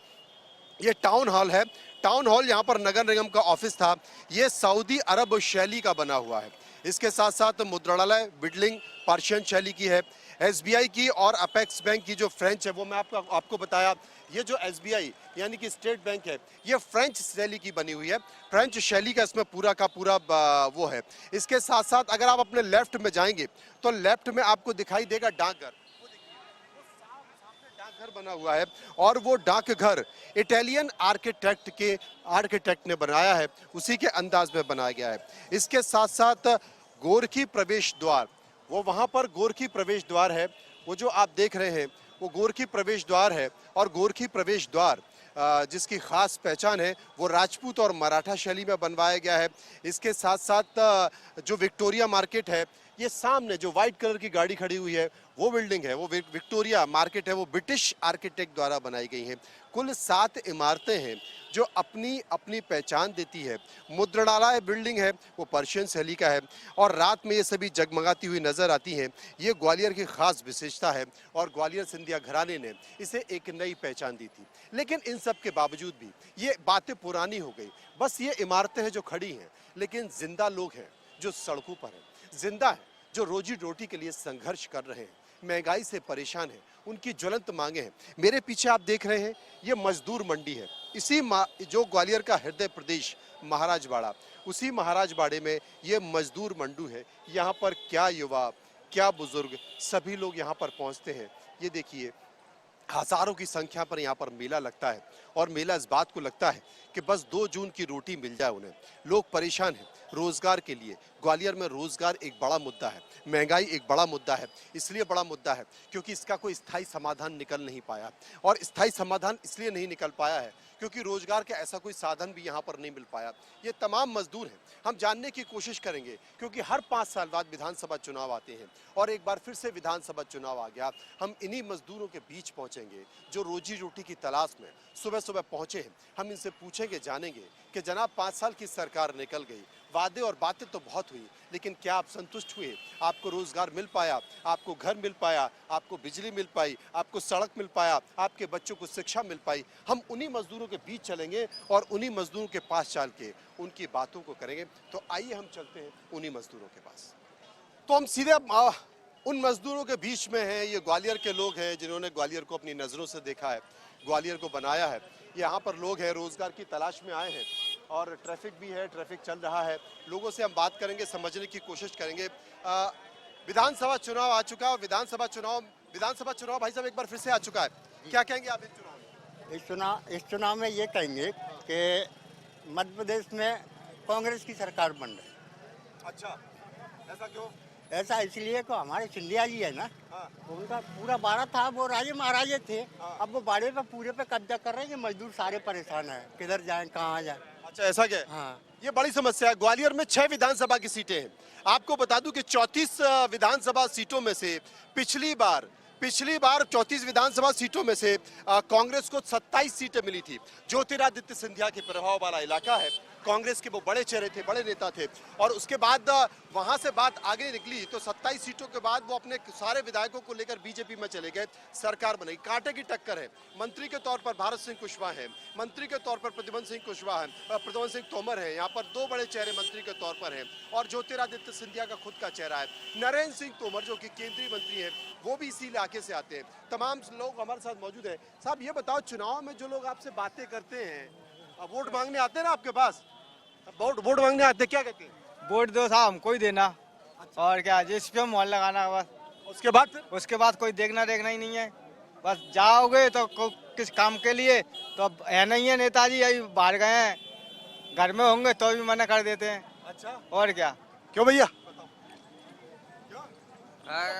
ये टाउन हॉल है। टाउन हॉल यहाँ पर नगर निगम का ऑफिस था। ये सऊदी अरब शैली का बना हुआ है। इसके साथ साथ मुद्रणालय बिल्डिंग पर्शियन शैली की है। एसबीआई की और अपेक्स बैंक की जो फ्रेंच है वो मैं आपको बताया। ये जो एसबीआई यानी कि स्टेट बैंक है, ये फ्रेंच शैली की बनी हुई है। फ्रेंच शैली का इसमें पूरा का पूरा वो है। इसके साथ साथ अगर आप अपने लेफ्ट में जाएंगे तो लेफ्ट में आपको दिखाई देगा डाकघर। डाकघर बना हुआ है और वो डाकघर इटालियन आर्किटेक्ट ने बनाया है, उसी के अंदाज में बनाया गया है। इसके साथ साथ गोरखी प्रवेश द्वार, वो वहां पर गोरखी प्रवेश द्वार है, वो जो आप देख रहे हैं वो गोरखी प्रवेश द्वार है। और गोरखी प्रवेश द्वार जिसकी खास पहचान है वो राजपूत और मराठा शैली में बनवाया गया है। इसके साथ साथ जो विक्टोरिया मार्केट है, ये सामने जो व्हाइट कलर की गाड़ी खड़ी हुई है वो बिल्डिंग है, वो विक्टोरिया मार्केट है, वो ब्रिटिश आर्किटेक्ट द्वारा बनाई गई है। कुल 7 इमारतें हैं जो अपनी अपनी पहचान देती है। मुद्रणालय बिल्डिंग है वो पर्शियन शैली का है और रात में ये सभी जगमगाती हुई नजर आती हैं। ये ग्वालियर की खास विशेषता है और ग्वालियर सिंधिया घराने ने इसे एक नई पहचान दी थी। लेकिन इन सब के बावजूद भी ये बातें पुरानी हो गई। बस ये इमारतें हैं जो खड़ी हैं, लेकिन जिंदा लोग हैं जो सड़कों पर हैं, जिंदा है जो रोजी रोटी के लिए संघर्ष कर रहे हैं, महंगाई से परेशान है, उनकी ज्वलंत मांगे हैं। मेरे पीछे आप देख रहे हैं ये मजदूर मंडी है। इसी जो ग्वालियर का हृदय प्रदेश महाराजवाड़ा, उसी महाराजवाड़े में ये मजदूर मंडू है। यहाँ पर क्या युवा, क्या बुजुर्ग, सभी लोग यहाँ पर पहुँचते हैं। ये देखिए हजारों की संख्या पर यहाँ पर मेला लगता है और मेला इस बात को लगता है कि बस 2 जून की रोटी मिल जाए उन्हें। लोग परेशान हैं रोजगार के लिए। ग्वालियर में रोजगार एक बड़ा मुद्दा है, महंगाई एक बड़ा मुद्दा है। इसलिए बड़ा मुद्दा है क्योंकि इसका कोई स्थायी समाधान निकल नहीं पाया। और स्थायी समाधान इसलिए नहीं निकल पाया है क्योंकि रोजगार का ऐसा कोई साधन भी यहाँ पर नहीं मिल पाया। ये तमाम मजदूर हैं। हम जानने की कोशिश करेंगे क्योंकि हर 5 साल बाद विधानसभा चुनाव आते हैं और एक बार फिर से विधानसभा चुनाव आ गया। हम इन्हीं मजदूरों के बीच पहुंचेंगे जो रोजी रोटी की तलाश में सुबह सुबह पहुंचे हैं। हम इनसे पूछेंगे, जानेंगे कि जनाब 5 साल की सरकार निकल गई, वादे और बातें तो बहुत हुई, लेकिन क्या आप संतुष्ट हुए? आपको रोजगार मिल पाया? आपको घर मिल पाया? आपको बिजली मिल पाई? आपको सड़क मिल पाया? आपके बच्चों को शिक्षा मिल पाई? हम उन्हीं मजदूरों के बीच चलेंगे और उन्हीं मजदूरों के पास चल के उनकी बातों को करेंगे। तो आइए हम चलते हैं उन्हीं मजदूरों के पास। तो हम सीधे उन मजदूरों के बीच में हैं। ये ग्वालियर के लोग हैं जिन्होंने ग्वालियर को अपनी नज़रों से देखा है, ग्वालियर को बनाया है। यहाँ पर लोग हैं, रोजगार की तलाश में आए हैं और ट्रैफिक भी है, ट्रैफिक चल रहा है। लोगों से हम बात करेंगे, समझने की कोशिश करेंगे। विधानसभा चुनाव आ चुका है। विधानसभा चुनाव भाई साहब एक बार फिर से आ चुका है। क्या कहेंगे आप इस चुनाव में? इस चुनाव में ये कहेंगे कि मध्य प्रदेश में कांग्रेस की सरकार बन रही है। अच्छा, ऐसा क्यों? ऐसा इसलिए कि हमारे सिंधिया जी है ना, उनका पूरा बाड़ा था, वो राजे महाराजे थे। अब वो बाड़े पे पूरे पे कब्जा कर रहे हैं। मजदूर सारे परेशान हैं, किधर जाएं, कहाँ जाएं। अच्छा, ऐसा क्या? हाँ, ये बड़ी समस्या है। ग्वालियर में 6 विधानसभा की सीटें हैं। आपको बता दूं कि 34 विधानसभा सीटों में से पिछली बार 34 विधानसभा सीटों में से कांग्रेस को 27 सीटें मिली थी। ज्योतिरादित्य सिंधिया के प्रभाव वाला इलाका है। कांग्रेस के वो बड़े चेहरे थे, बड़े नेता थे और उसके बाद वहां से बात आगे निकली तो 27 सीटों के बाद वो अपने सारे विधायकों को लेकर बीजेपी में चले गए। सरकार बनी, कांटे की टक्कर है। मंत्री के तौर पर भारत सिंह कुशवाहा हैं, मंत्री के तौर पर प्रद्युमन सिंह तोमर हैं। यहाँ पर 2 बड़े चेहरे मंत्री के तौर पर हैं और ज्योतिरादित्य सिंधिया का खुद का चेहरा है। नरेंद्र सिंह तोमर जो कि केंद्रीय मंत्री हैं, वो भी इसी इलाके से आते हैं। तमाम लोग हमारे साथ मौजूद हैं। साहब ये बताओ, चुनाव में जो लोग आपसे बातें करते हैं, वोट मांगने आते हैं ना आपके पास, वोट मांगने आते हैं, क्या कहते हैं? वोट दो साहब, हमको ही देना। अच्छा। और क्या, जिस पे मोहर लगाना बस। उसके बाद कोई देखना ही नहीं है। बस जाओगे तो किस काम के लिए, तो अब है नहीं है नेताजी, अभी बाहर गए हैं, घर में होंगे तो भी मना कर देते हैं। अच्छा, और क्या। क्यों भैया?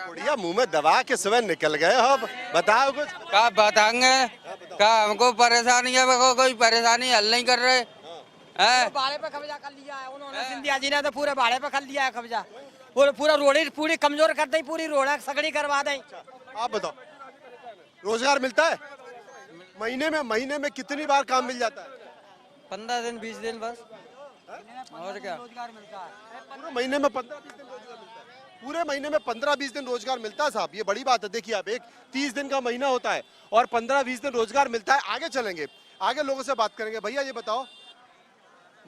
बढ़िया, मुंह में दबा के सुबह निकल गए हो, अब बताओ कुछ। क्या बताएंगे, क्या हमको परेशानी है, कोई परेशानी हल नहीं कर रहे हैं। भाड़े पे कब्जा कर लिया है उन्होंने, सिंधिया जी ने तो पूरे भाड़े पे कर लिया है कब्जा, पूरा रोड पूरी कमजोर कर दी, पूरी रोड सगड़ी करवा दी। आप बताओ, रोजगार मिलता है? महीने में कितनी बार काम मिल जाता है? 15 दिन 20 दिन बस, और क्या। रोजगार मिलता है पूरे महीने में 15-20 दिन रोजगार मिलता है? पूरे महीने में 15-20 दिन रोजगार मिलता है साहब, ये बड़ी बात है। देखिए आप, एक 30 दिन का महीना होता है और 15-20 दिन रोजगार मिलता है। आगे चलेंगे, आगे लोगों से बात करेंगे। भैया ये बताओ,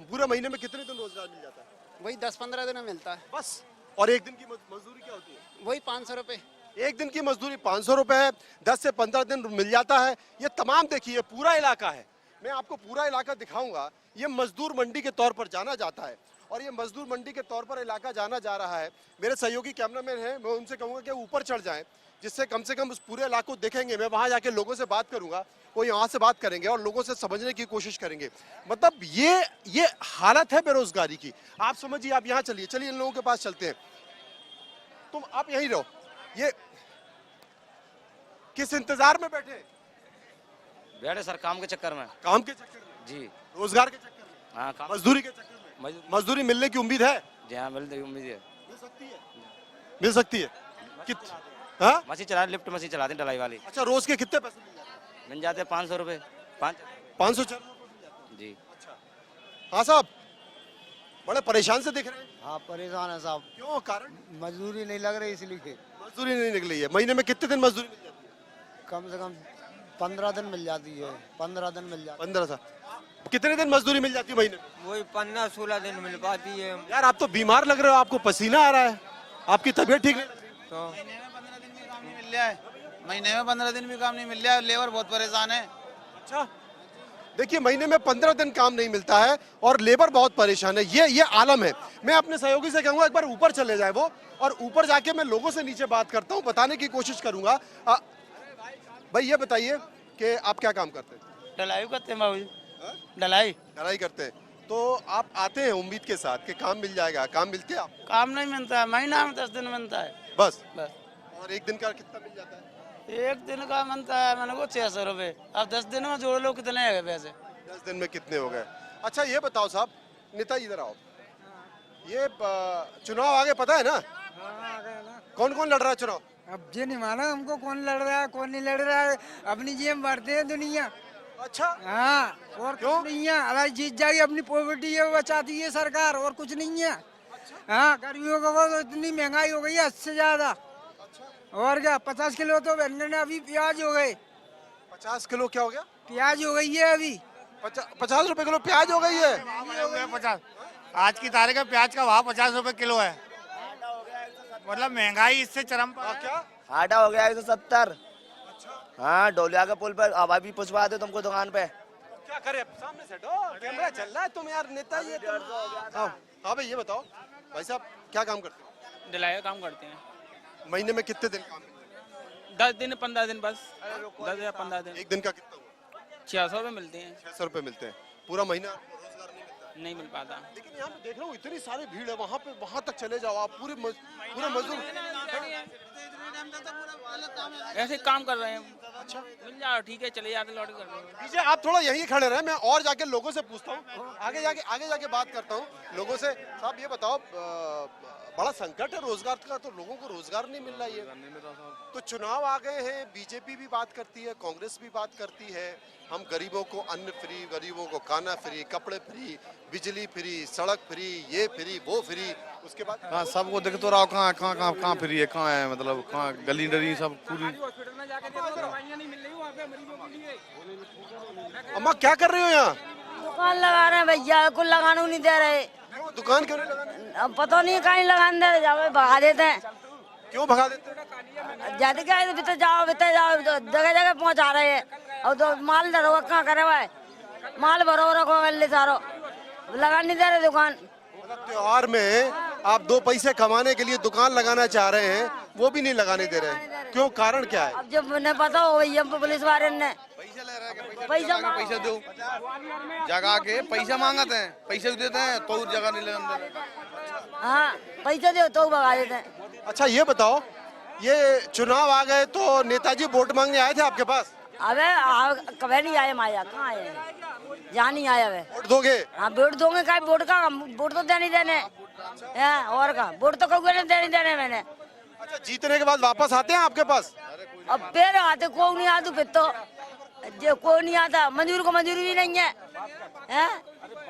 पूरे महीने में कितने दिन रोजगार मिल जाता है? वही 10-15 दिन में मिलता है बस। और एक दिन की मजदूरी क्या होती है? वही 500 रुपये। एक दिन की मजदूरी 500 रुपए है, 10 से 15 दिन मिल जाता है। ये तमाम देखिए पूरा इलाका है, मैं आपको पूरा इलाका दिखाऊंगा। ये मजदूर मंडी के तौर पर जाना जाता है और ये मजदूर मंडी के तौर पर इलाका जाना जा रहा है। मेरे सहयोगी कैमरामैन हैं, मैं उनसे कहूंगा कि ऊपर चढ़ जाएं, जिससे कम से कम उस पूरे इलाके को देखेंगे। मैं वहां जाके लोगों से बात करूंगा, वो यहाँ से बात करेंगे और लोगों से समझने की कोशिश करेंगे। मतलब ये हालत है बेरोजगारी की। आप समझिए, आप यहाँ चलिए, इन लोगों के पास चलते हैं। तुम आप यहीं रहो, ये किस इंतजार में बैठे? बैठे सर काम के चक्कर में। काम के चक्कर में? जी। रोजगार के चक्कर में? हाँ, काम। मजदूरी के चक्कर में? मजदूरी मिलने की उम्मीद है? जी हाँ, मिलने उम्मीद है। मिल सकती है। हाँ? मशीन चला, लिफ्ट मशीन चलाते हैं ढलाई वाली। अच्छा, रोज के कितने पैसे मिल जाते हैं? मिल जाते हैं 500 रुपए। 500 जी। अच्छा, हाँ साहब, बड़े परेशान से दिख रहे हैं। हाँ परेशान है साहब। क्यों, कारण? मजदूरी नहीं लग रही इसलिए। मजदूरी नहीं निकली है। महीने में कितने दिन मजदूरी मिल जाती है? कम से कम 15 दिन मिल जाती है। 15 दिन मिल जाती है। 15 साल। कितने दिन मजदूरी मिल जाती है महीने में? वही 15-16 दिन मिल पाती है। यार आप तो बीमार लग रहे हो, आपको पसीना आ रहा है, आपकी तबीयत ठीक नहीं लग रही। तो महीने में 15 दिन भी काम नहीं मिल रहा है, महीने में 15 दिन भी काम नहीं मिल रहा है, लेबर बहुत परेशान है। अच्छा, देखिए महीने में 15 दिन काम नहीं मिलता है और लेबर बहुत परेशान है। ये आलम है। मैं अपने सहयोगी से कहूंगा एक बार ऊपर चले जाए वो, और ऊपर जाके मैं लोगों से नीचे बात करता हूं, बताने की कोशिश करूंगा। भाई ये बताइए कि आप क्या काम करते हैं? ढलाई करते हैं बाबू जी। ढलाई करते हैं। तो आप आते हैं उम्मीद के साथ कि काम मिल जाएगा, काम मिलते हैं? आप काम नहीं मिलता है, महीना में 10 दिन मिलता है बस। बस। और एक दिन का कितना मिल जाता है? एक दिन का मिलता है मैंने को 600 रुपये। अब 10 दिन में जोड़ लो कितने है पैसे। 10 दिन में कितने हो गए? अच्छा ये बताओ साहब, नेताजी इधर आओ, ये चुनाव आगे पता है ना? कौन कौन लड़ रहा है चुनाव? अब ये नहीं माना हमको कौन लड़ रहा है कौन नहीं लड़ रहा है, अपनी जेब भरते हैं दुनिया। अच्छा, हाँ, और क्यों नहीं है, अरे जीत जाएगी, अपनी पॉवर्टी है बचाती है सरकार, और कुछ नहीं है। हाँ, गर्मियों का वो इतनी महंगाई हो गई है, हद से ज्यादा। और क्या, 50 किलो तो बैंगन अभी प्याज हो गए। 50 किलो क्या हो गया? प्याज हो गई है अभी। 50 रुपए किलो प्याज हो गई है? 50 आज की तारीख में प्याज का भाव 50 रुपए किलो है। मतलब महंगाई इससे चरम पर। क्या आटा हो गया 170। हाँ, डोलिया के पुल पर हवा भी पुछवा दे तुमको दुकान पे। क्या करे, सामने से कैमरा चल रहा है, तुम यार नेता ये हाँ भाई ये बताओ, भाई साहब क्या काम करते हो? ढलाई का काम करते हैं। महीने में कितने दिन काम? 10 दिन 15 दिन बस। 10 या 15 दिन। एक दिन का कितना हुआ? 600 रुपये मिलते हैं। 600 रुपए मिलते हैं। पूरा महीना रोजगार नहीं मिलता? नहीं मिल पाता। लेकिन यहाँ पे देख रहा हूँ इतनी सारी भीड़ है, वहाँ पे वहाँ तक चले जाओ आप, पूरे मजदूर ऐसे काम कर रहे हैं। अच्छा, मिल जाओ ठीक है, चले जाते लौट कर रहे हैं। पीछे आप थोड़ा यहीं खड़े रहे, मैं और जाके लोगों से पूछता हूँ, आगे जाके बात करता हूँ लोगों से। साहब ये बताओ, बड़ा संकट है रोजगार का, तो लोगों को रोजगार नहीं मिल रहा है। तो चुनाव आ गए हैं, बीजेपी भी बात करती है, कांग्रेस भी बात करती है, हम गरीबों को अन्न फ्री, गरीबों को खाना फ्री, कपड़े फ्री, बिजली फ्री, सड़क फ्री, ये फ्री वो फ्री। उसके बाद हाँ, सबको देख तो रहा, कहाँ फ्री है, कहाँ है, मतलब कहाँ गली डली सब पूरी। अम्मा क्या कर रही हो यहाँ? दुकान लगा रहे हैं भैया, कुछ लगाने नहीं दे रहे। दुकान क्यों नहीं लगाने? अब पता नहीं कहीं लगाने दे रहे, भगा देते हैं। क्यों भगा देते हैं? जाते क्या भीतर जाओ जगह जगह पहुँचा रहे हैं। और तो माल धरो कहाँ करे हुआ है, माल भरो रखो गले सारो, लगा नहीं दे रहे दुकान। त्योहार में आप 2 पैसे कमाने के लिए दुकान लगाना चाह रहे हैं, वो भी नहीं लगाने दे रहे हैं। क्यों, कारण क्या है? अब जब उन्हें पता हो भैया पुलिस वाले ने पैसा पैसा दो, जगह के पैसा मांगते हैं, पैसे देते हैं तो जगह नहीं लेते। हाँ पैसा दो तो भगा देते हैं। अच्छा ये बताओ, ये चुनाव आ गए तो नेताजी वोट मांगने आए थे आपके पास? अबे कभी नहीं आए माया, कहाँ आए हैं? जहाँ नहीं आया वे। वोट दोगे? हाँ वोट दोगे, का वोट का वोट तो देने देने हैं, और का वोट तो कभी नहीं देने देने मैंने। अच्छा जीतने के बाद वापस आते हैं आपके पास? अब फिर आते, कोई नहीं आता फिर तो, जो कोई नहीं आता, मंजूर को मंजूरी भी नहीं है, हैं?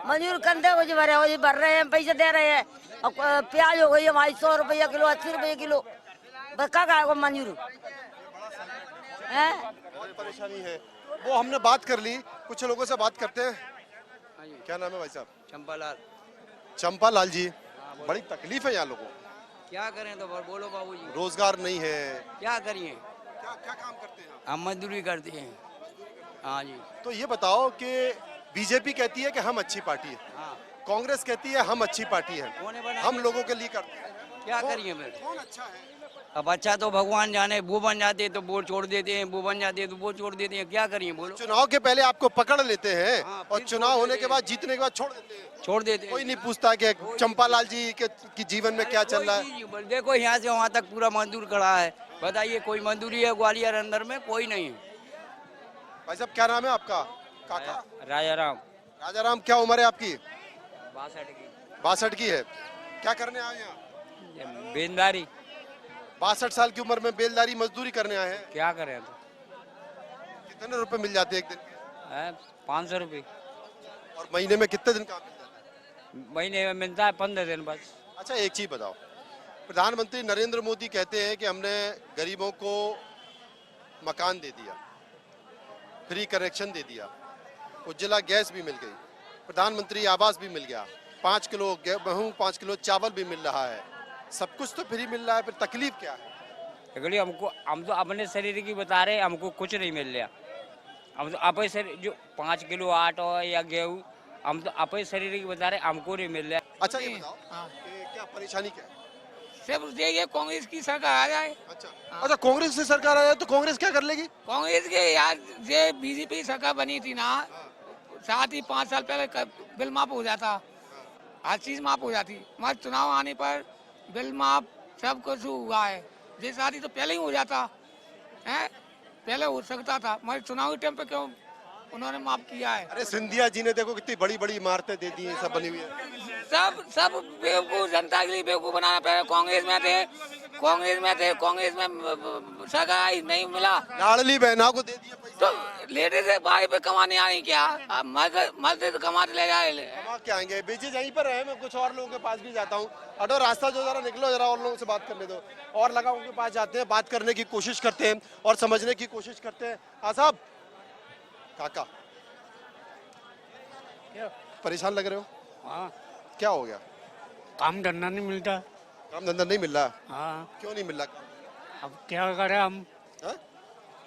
मंजूर कंधे हो जी भर रहे हैं, पैसे दे रहे हैं। अब प्याज हो गई हमारी 100 रुपया किलो, 80 रुपये किलो, बस का खाएगा मंजूर है? परेशानी है। वो हमने बात कर ली, कुछ लोगों से बात करते हैं। क्या नाम है भाई साहब? चंपालाल। चंपालाल जी, बड़ी तकलीफ है यहाँ लोगों को। क्या करें तो बोलो बाबूजी। रोजगार नहीं है, क्या करिए? क्या काम करते हैं? हम मजदूरी करते हैं। हाँ जी। तो ये बताओ कि बीजेपी कहती है कि हम अच्छी पार्टी है, कांग्रेस कहती है हम अच्छी पार्टी है, हम लोगों के लिए करते हैं, क्या करिए फिर? कौन अच्छा है? अब अच्छा तो भगवान जाने, वो बन जाते हैं तो वो छोड़ देते हैं, वो बन जाते हैं तो वो छोड़ देते हैं, क्या करिए बोलो? चुनाव के पहले आपको पकड़ लेते हैं और चुनाव होने के बाद, जीतने के बाद छोड़ देते हैं। छोड़ देते हैं। कोई नहीं पूछता कि चंपालाल जी के की जीवन में क्या चल रहा है। देखो यहाँ से वहाँ तक पूरा मजदूर खड़ा है, बताइए कोई मजदूरी है ग्वालियर अंदर में? कोई नहीं है। भाई साहब क्या नाम है आपका? काका? राजाराम। राजाराम, क्या उम्र है आपकी? 62 की। 62 की है। क्या करने आए यहाँ? बेलदारी। 62 साल की उम्र में बेलदारी मजदूरी करने आए हैं? क्या करें तो? कितने रुपए मिल जाते हैं एक दिन? 500 रुपये। और महीने में कितने दिन काम मिलता है? महीने में मिलता है 15 दिन बस। अच्छा एक चीज बताओ, प्रधानमंत्री नरेंद्र मोदी कहते हैं कि हमने गरीबों को मकान दे दिया, फ्री कनेक्शन दे दिया, उज्ज्वला गैस भी मिल गई, प्रधानमंत्री आवास भी मिल गया, 5 किलो गेहूं, 5 किलो चावल भी मिल रहा है, सब कुछ तो फ्री मिल रहा है, फिर तकलीफ क्या है? हम तो अपने शरीर की बता रहे, हमको कुछ नहीं मिल रहा। हम तो अपने शरीर जो 5 किलो आटा या गेहूँ, हम तो अपने शरीर की बता रहे, हमको नहीं मिल रहा। अच्छा ये बताओ कि क्या परेशानी क्या है? सब देखिए कांग्रेस की सरकार आ जाए। अच्छा कांग्रेस की सरकार आ जाए तो कांग्रेस क्या कर लेगी? कांग्रेस के यार ये बीजेपी सरकार बनी थी ना, साथ ही 5 साल पहले बिल माफ हो जाता, हर चीज माफ हो जाती, मगर चुनाव आने पर बिल माफ सब कुछ हुआ है। ये शादी तो पहले ही हो जाता है, पहले हो सकता था, मगर चुनाव के टाइम पे क्यों उन्होंने माफ किया है? अरे सिंधिया जी ने देखो कितनी बड़ी बड़ी इमारतें दे दी हैं, सब बनी हुई है। सब बेवकूफ, जनता के लिए बेवकूफ बनाना पड़ेगा। कांग्रेस में थे, कांग्रेस में सरकार नहीं मिला, लाडली बहना को दे दिया तो लेडीज भाई पे कमाने आई क्या? मर्द तो कमाते ले जाए। कमा के आएंगे, बीजी यहीं पर है, मैं कुछ और लोगों के पास भी जाता हूँ। अडो रास्ता जो जरा निकलो, जरा और लोगों से बात करने दो, और लगा उनके पास जाते हैं, बात करने की कोशिश करते हैं और समझने की कोशिश करते हैं। हाँ साहब, काका परेशान लग रहे हो? हाँ। क्या हो गया? काम धंधा नहीं मिलता। काम धंधा नहीं मिल रहा? हाँ। क्यों नहीं मिल रहा? अब क्या करें हम? हा?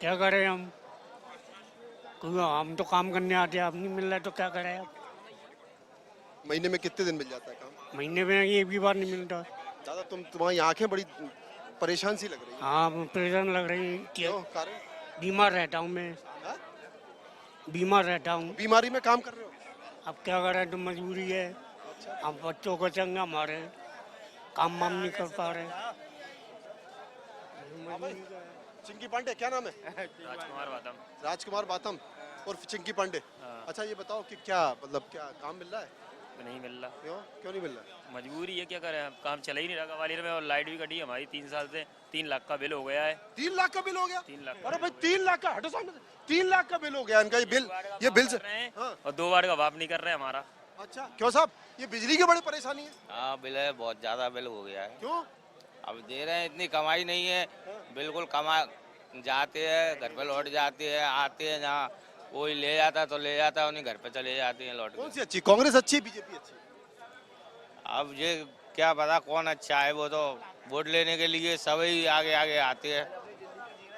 क्या करें हम? हम तो काम करने आते हैं, अब नहीं मिल रहा तो क्या करें अब? महीने में कितने दिन मिल जाता है काम? महीने में एक भी बार नहीं मिलता। दादा तुम्हारी आंखें बड़ी परेशान सी लग रही है। हाँ परेशान लग रही है। क्यों? कारण? बीमार रहता हूँ मैं। बीमार रहता हूँ। बीमारी में काम कर रहे हो? अब क्या करें, तो मजबूरी है। हम बच्चों को चंगा हमारे काम वाम नहीं कर पा रहे। चिंकी पांडे, क्या नाम है? राजकुमार बातम। राजकुमार बातम उर्फ चिंकी पांडे। अच्छा ये बताओ कि क्या मतलब क्या काम मिल रहा है? नहीं मिल रहा। क्यों नहीं मिल रहा? मजबूरी है, क्या करें, अब काम चला ही नहीं रहा ग्वालियर में, और लाइट भी कटी हमारी 3 साल से। 3 लाख का बिल हो गया है। 3 लाख का बिल हो गया? 3 लाख। अरे भाई 3 लाख का, हटो सामने से। 3 लाख का बिल हो गया इनका। ये बिल से और 2 बार का वाप नहीं कर रहे हमारा। अच्छा क्यों साहब, ये बिजली की बड़ी परेशानी है? हाँ बिल है, बहुत ज्यादा बिल हो गया है। क्यों? अब दे रहे हैं, इतनी कमाई नहीं है, बिल्कुल कमा जाते हैं घर पे लौट जाते हैं, आते हैं जहाँ कोई ले जाता है तो ले जाता है, उन्हीं घर पे चले जाते हैं लौट। कौन सी अच्छी, कांग्रेस अच्छी बीजेपी अच्छी? अब ये क्या पता कौन अच्छा है, वो तो वोट लेने के लिए सभी आगे आगे आते हैं।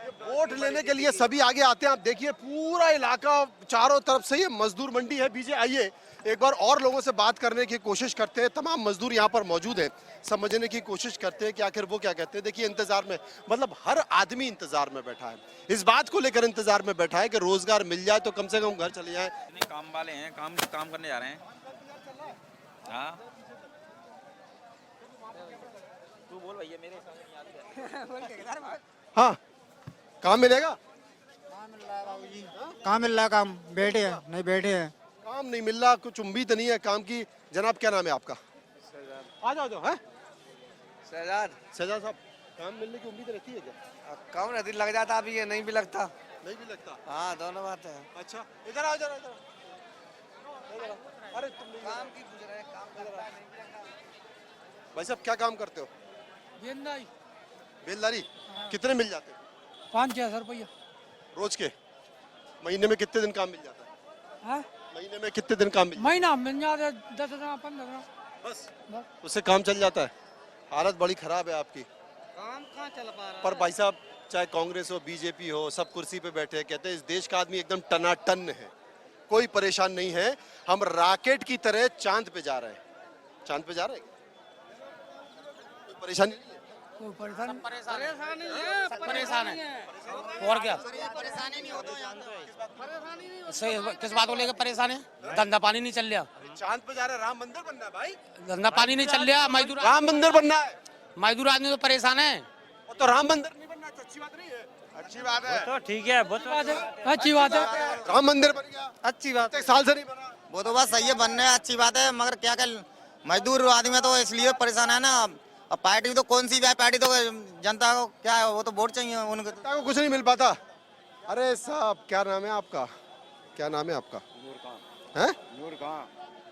ये वोट लेने के लिए सभी आगे आते हैं। आप देखिए पूरा इलाका चारों तरफ से ये मजदूर मंडी है। बीजे आइए एक बार और लोगों से बात करने की कोशिश करते हैं। तमाम मजदूर यहाँ पर मौजूद हैं, समझने की कोशिश करते हैं कि आखिर वो क्या कहते हैं। देखिए इंतजार में, मतलब हर आदमी इंतजार में बैठा है, इस बात को लेकर इंतजार में बैठा है कि रोजगार मिल जाए तो कम से कम घर चले जाए। काम वाले हैं, काम करने जा रहे हैं। हाँ तू बोल भैया, मेरे हाँ काम मिलेगा? कहाँ मिल रहा है काम? बैठे हैं, नहीं बैठे हैं। काम नहीं मिल रहा, कुछ उम्मीद नहीं है काम की। जनाब क्या नाम है आपका? आ जाओ है शहजाद साहब, काम मिलने की उम्मीद रहती है क्या? काम रहती, लग जाता, अभी ये नहीं भी लगता। नहीं भी लगता? हाँ दोनों बात है। अच्छा इधर आओ, इधर आओ, अरे तुम काम की पूछ रहे हैं, काम भाई साहब क्या काम करते हो? बेलदारी। बेलदारी? कितने मिल जाते हैं? 5-6 रुपया रोज के? महीने में कितने दिन काम मिल जाता है? हाँ? महीने में कितने दिन काम मिल जाता महीना मिल जाता 10 दिन 15 दिन बस? उससे काम चल जाता है? हालत बड़ी खराब है आपकी। काम कहाँ चल पा रहा? पर भाई साहब चाहे कांग्रेस हो बीजेपी हो, सब कुर्सी पे बैठे हैं, कहते हैं इस देश का आदमी एकदम टनाटन है, कोई परेशान नहीं है, हम रॉकेट की तरह चांद पे जा रहे हैं। चांद पे जा रहे हैं, कोई परेशानी नहीं है? कोई परेशान परेशान है और क्या परेशानी नहीं होता किस बात को लेकर परेशान है? धंधा पानी नहीं चल रहा। चांद पे जा रहे, राम मंदिर बनना है भाई। धंधा पानी नहीं चल रहा, मजदूर राम मंदिर बनना है, मजदूर आदमी तो परेशान है। तो राम मंदिर नहीं बनना अच्छी बात नहीं है? अच्छी बात है, तो ठीक है, बहुत अच्छी बात है। राम मंदिर बन गया, अच्छी बात एक साल से नहीं बना। वो तो बात सही है, बनने अच्छी बात है, मगर क्या कर मजदूर आदमी तो इसलिए परेशान है ना। अब पार्टी तो कौन सी भी है, पार्टी तो जनता को क्या है, वो तो वोट चाहिए उनको। जनता को कुछ नहीं मिल पाता। अरे साहब क्या नाम है आपका? क्या नाम है आपका? है नूर खां।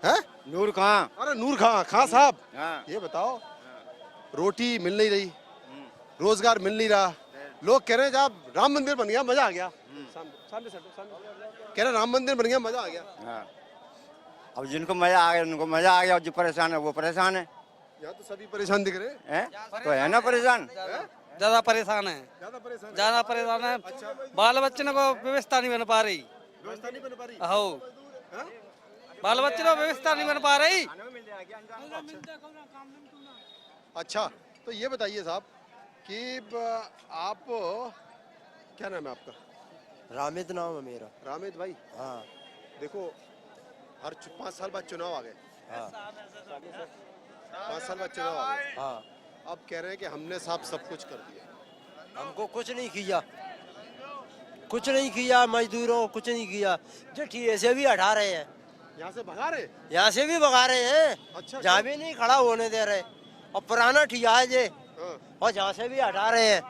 है नूर खां। अरे नूर खां, खां साहब हाँ। ये बताओ, रोटी मिल नहीं रही, रोजगार मिल नहीं रहा, लोग कह रहे हैं जब राम मंदिर बन गया मजा आ गया। सामने कह रहे राम मंदिर बन गया मजा आ गया। हाँ। अब जिनको मजा आ गया उनको मजा आ गया, और जो परेशान है वो परेशान है। यहाँ तो सभी परेशान दिख रहे हैं। तो है ना परेशान, ज्यादा परेशान है, ज्यादा परेशान है। बाल बच्चों को व्यवस्था नहीं बन पा रही। व्यवस्था नहीं बन पा रही? हो बाल बच्चों को व्यवस्था नहीं बन पा रही। अच्छा तो ये बताइए साहब कि आप, क्या नाम है आपका? रामित नाम है मेरा। रामित भाई, हाँ देखो हर 5 साल बाद चुनाव आ गए। हाँ 5 साल बाद चुनाव आ गए। हाँ। अब कह रहे हैं कि हमने साहब सब कुछ कर दिया। हमको कुछ नहीं किया, कुछ नहीं किया, मजदूरों को कुछ नहीं किया। जो ठिए से भी हटा रहे हैं, यहाँ से भगा रहे, यहाँ से भी भगा रहे हैं। अच्छा, जहाँ भी नहीं खड़ा होने दे रहे, और पुराना ठिया है जे, और जहाँ से भी हटा रहे हैं।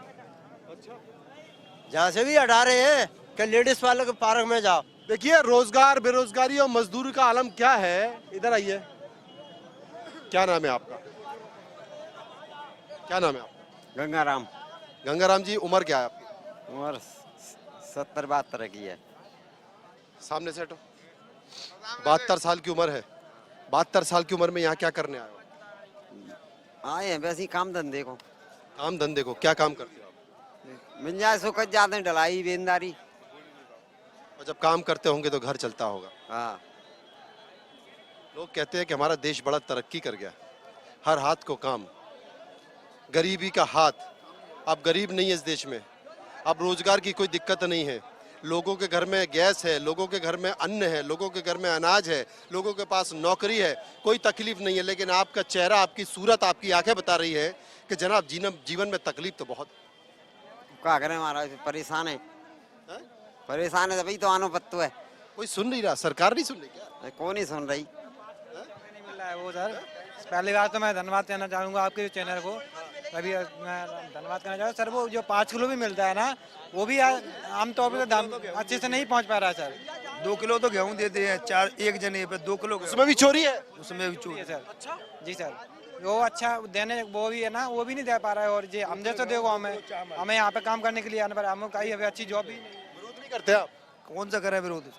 अच्छा जहाँ से भी हटा रहे हैं कि लेडीज वाले के पार्क में जाओ। देखिए रोजगार, बेरोजगारी और मजदूरी का आलम क्या है। इधर आइए, क्या नाम है आपका? क्या नाम है आपका? गंगाराम। गंगाराम जी, उम्र क्या है आपकी? उम्र 70-72 की है। सामने से हटो। 72 साल की उम्र है। 72 साल की उम्र में यहाँ क्या करने आए हो? आए हैं वैसे ही काम धंधे को। काम धंधे को? क्या काम करते हो आप? मिल जाए सो कर जाते हैं, ढलाई बेंदारी। और जब काम करते होंगे तो घर चलता होगा। हाँ। लोग कहते हैं कि हमारा देश बड़ा तरक्की कर गया, हर हाथ को काम, गरीबी का हाथ। अब गरीब नहीं है इस देश में, अब रोजगार की कोई दिक्कत नहीं है, लोगों के घर में गैस है, लोगों के घर में अन्न है, लोगों के घर में अनाज है, लोगों के पास नौकरी है, कोई तकलीफ नहीं है। लेकिन आपका चेहरा, आपकी सूरत, आपकी आंखें बता रही है कि जनाब जीवन में तकलीफ तो बहुत। क्या करें महाराज, परेशान है, परेशान है, तभी तो आनो पत्तो है। कोई सुन नहीं रहा, सरकार नहीं सुन रही क्या? कौन नहीं सुन रही? नहीं मिल रहा है वो सर। पहली बार तो मैं धन्यवाद कहना चाहूँगा आपके चैनल को, अभी मैं धन्यवाद करना चाहूँगा सर। वो जो 5 किलो भी मिलता है ना, वो भी आमतौर पर दाम अच्छे से नहीं पहुँच पा रहा है सर। 2 किलो तो गेहूँ देते हैं, 4 एक जने पे 2 किलो। उसमें भी चोरी है? उसमें भी चोरी है सर। अच्छा जी सर, वो अच्छा देने वो भी है ना, वो भी नहीं दे पा रहा है। और जी हम जैसे देखो, हमें यहाँ पे काम करने के लिए आने पर हमें कहीं अभी अच्छी जॉब भी विरोध नहीं करते आप? कौन सा करे विरोध?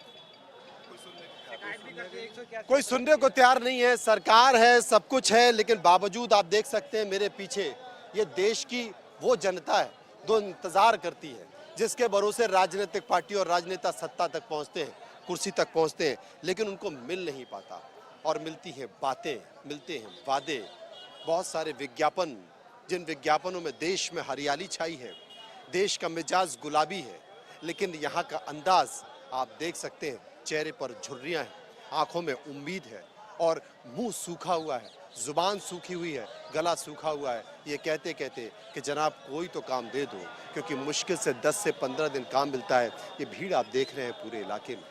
कोई सुनने को तैयार नहीं है। सरकार है, सब कुछ है, लेकिन बावजूद आप देख सकते हैं मेरे पीछे ये देश की वो जनता है जो इंतजार करती है, जिसके भरोसे राजनीतिक पार्टी और राजनेता सत्ता तक पहुंचते हैं, कुर्सी तक पहुंचते हैं, लेकिन उनको मिल नहीं पाता। और मिलती हैं बातें, मिलते हैं वादे, बहुत सारे विज्ञापन, जिन विज्ञापनों में देश में हरियाली छाई है, देश का मिजाज गुलाबी है, लेकिन यहाँ का अंदाज आप देख सकते हैं, चेहरे पर झुर्रियाँ हैं, आंखों में उम्मीद है और मुंह सूखा हुआ है, जुबान सूखी हुई है, गला सूखा हुआ है, ये कहते कहते कि जनाब कोई तो काम दे दो, क्योंकि मुश्किल से 10 से 15 दिन काम मिलता है। ये भीड़ आप देख रहे हैं पूरे इलाके में।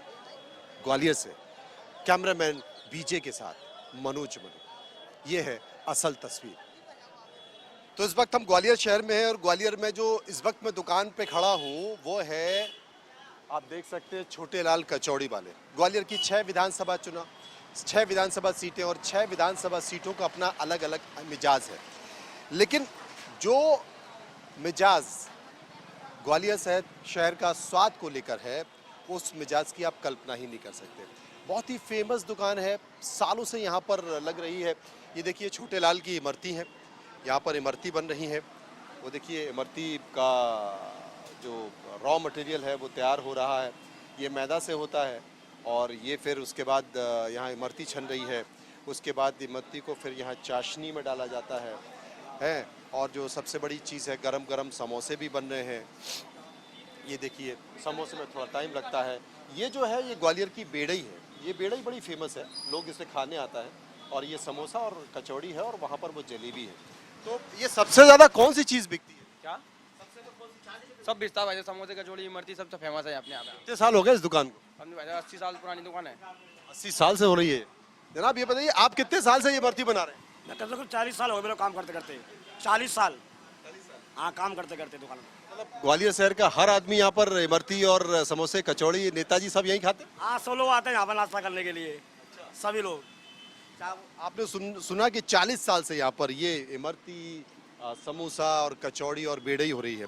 ग्वालियर से कैमरामैन बीजे के साथ मनोज मनु, ये है असल तस्वीर। तो इस वक्त हम ग्वालियर शहर में हैं और ग्वालियर में जो इस वक्त मैं दुकान पे खड़ा हूँ वो है, आप देख सकते हैं, छोटे लाल कचौड़ी वाले। ग्वालियर की 6 विधानसभा सीटें और 6 विधानसभा सीटों का अपना अलग अलग मिजाज है, लेकिन जो मिजाज ग्वालियर शहर का स्वाद को लेकर है, उस मिजाज की आप कल्पना ही नहीं कर सकते। बहुत ही फेमस दुकान है, सालों से यहाँ पर लग रही है। ये देखिए छोटे लाल की इमरती है, यहाँ पर इमरती बन रही है। वो देखिए इमरती का जो रॉ मटेरियल है वो तैयार हो रहा है। ये मैदा से होता है और ये फिर उसके बाद यहाँ इमरती छन रही है। उसके बाद इमरती को फिर यहाँ चाशनी में डाला जाता है। और जो सबसे बड़ी चीज़ है, गरम गरम समोसे भी बन रहे हैं। ये देखिए समोसे में थोड़ा टाइम लगता है। ये जो है ये ग्वालियर की बेड़ई है, ये बेड़ई बड़ी फेमस है, लोग इसे खाने आता है। और ये समोसा और कचौड़ी है और वहाँ पर वो जलेबी है। तो ये सबसे ज़्यादा कौन सी चीज़ बिकती है? क्या सब बिकता है, समोसे कचौड़ी इमरती सबसे फेमस है अपने यहाँ पे। कितने साल हो गए इस दुकान को? अपनी 80 साल पुरानी दुकान है। 80 साल से हो रही है। जनाब ये बताइए आप कितने साल से ये इमरती बना रहे हैं? मैं कम से कम 40 साल हो गए मेरे काम करते करते। 40 साल हाँ काम करते करते दुकान में। मतलब ग्वालियर शहर का हर आदमी यहाँ पर इमरती और समोसे कचौड़ी नेताजी सब यहीं खाते हैं? हाँ सब लोग आते हैं यहाँ पर नाश्ता करने के लिए, सभी लोग। आपने सुना कि 40 साल से यहाँ पर ये इमरती, समोसा और कचौड़ी और बेड़ई हो रही है।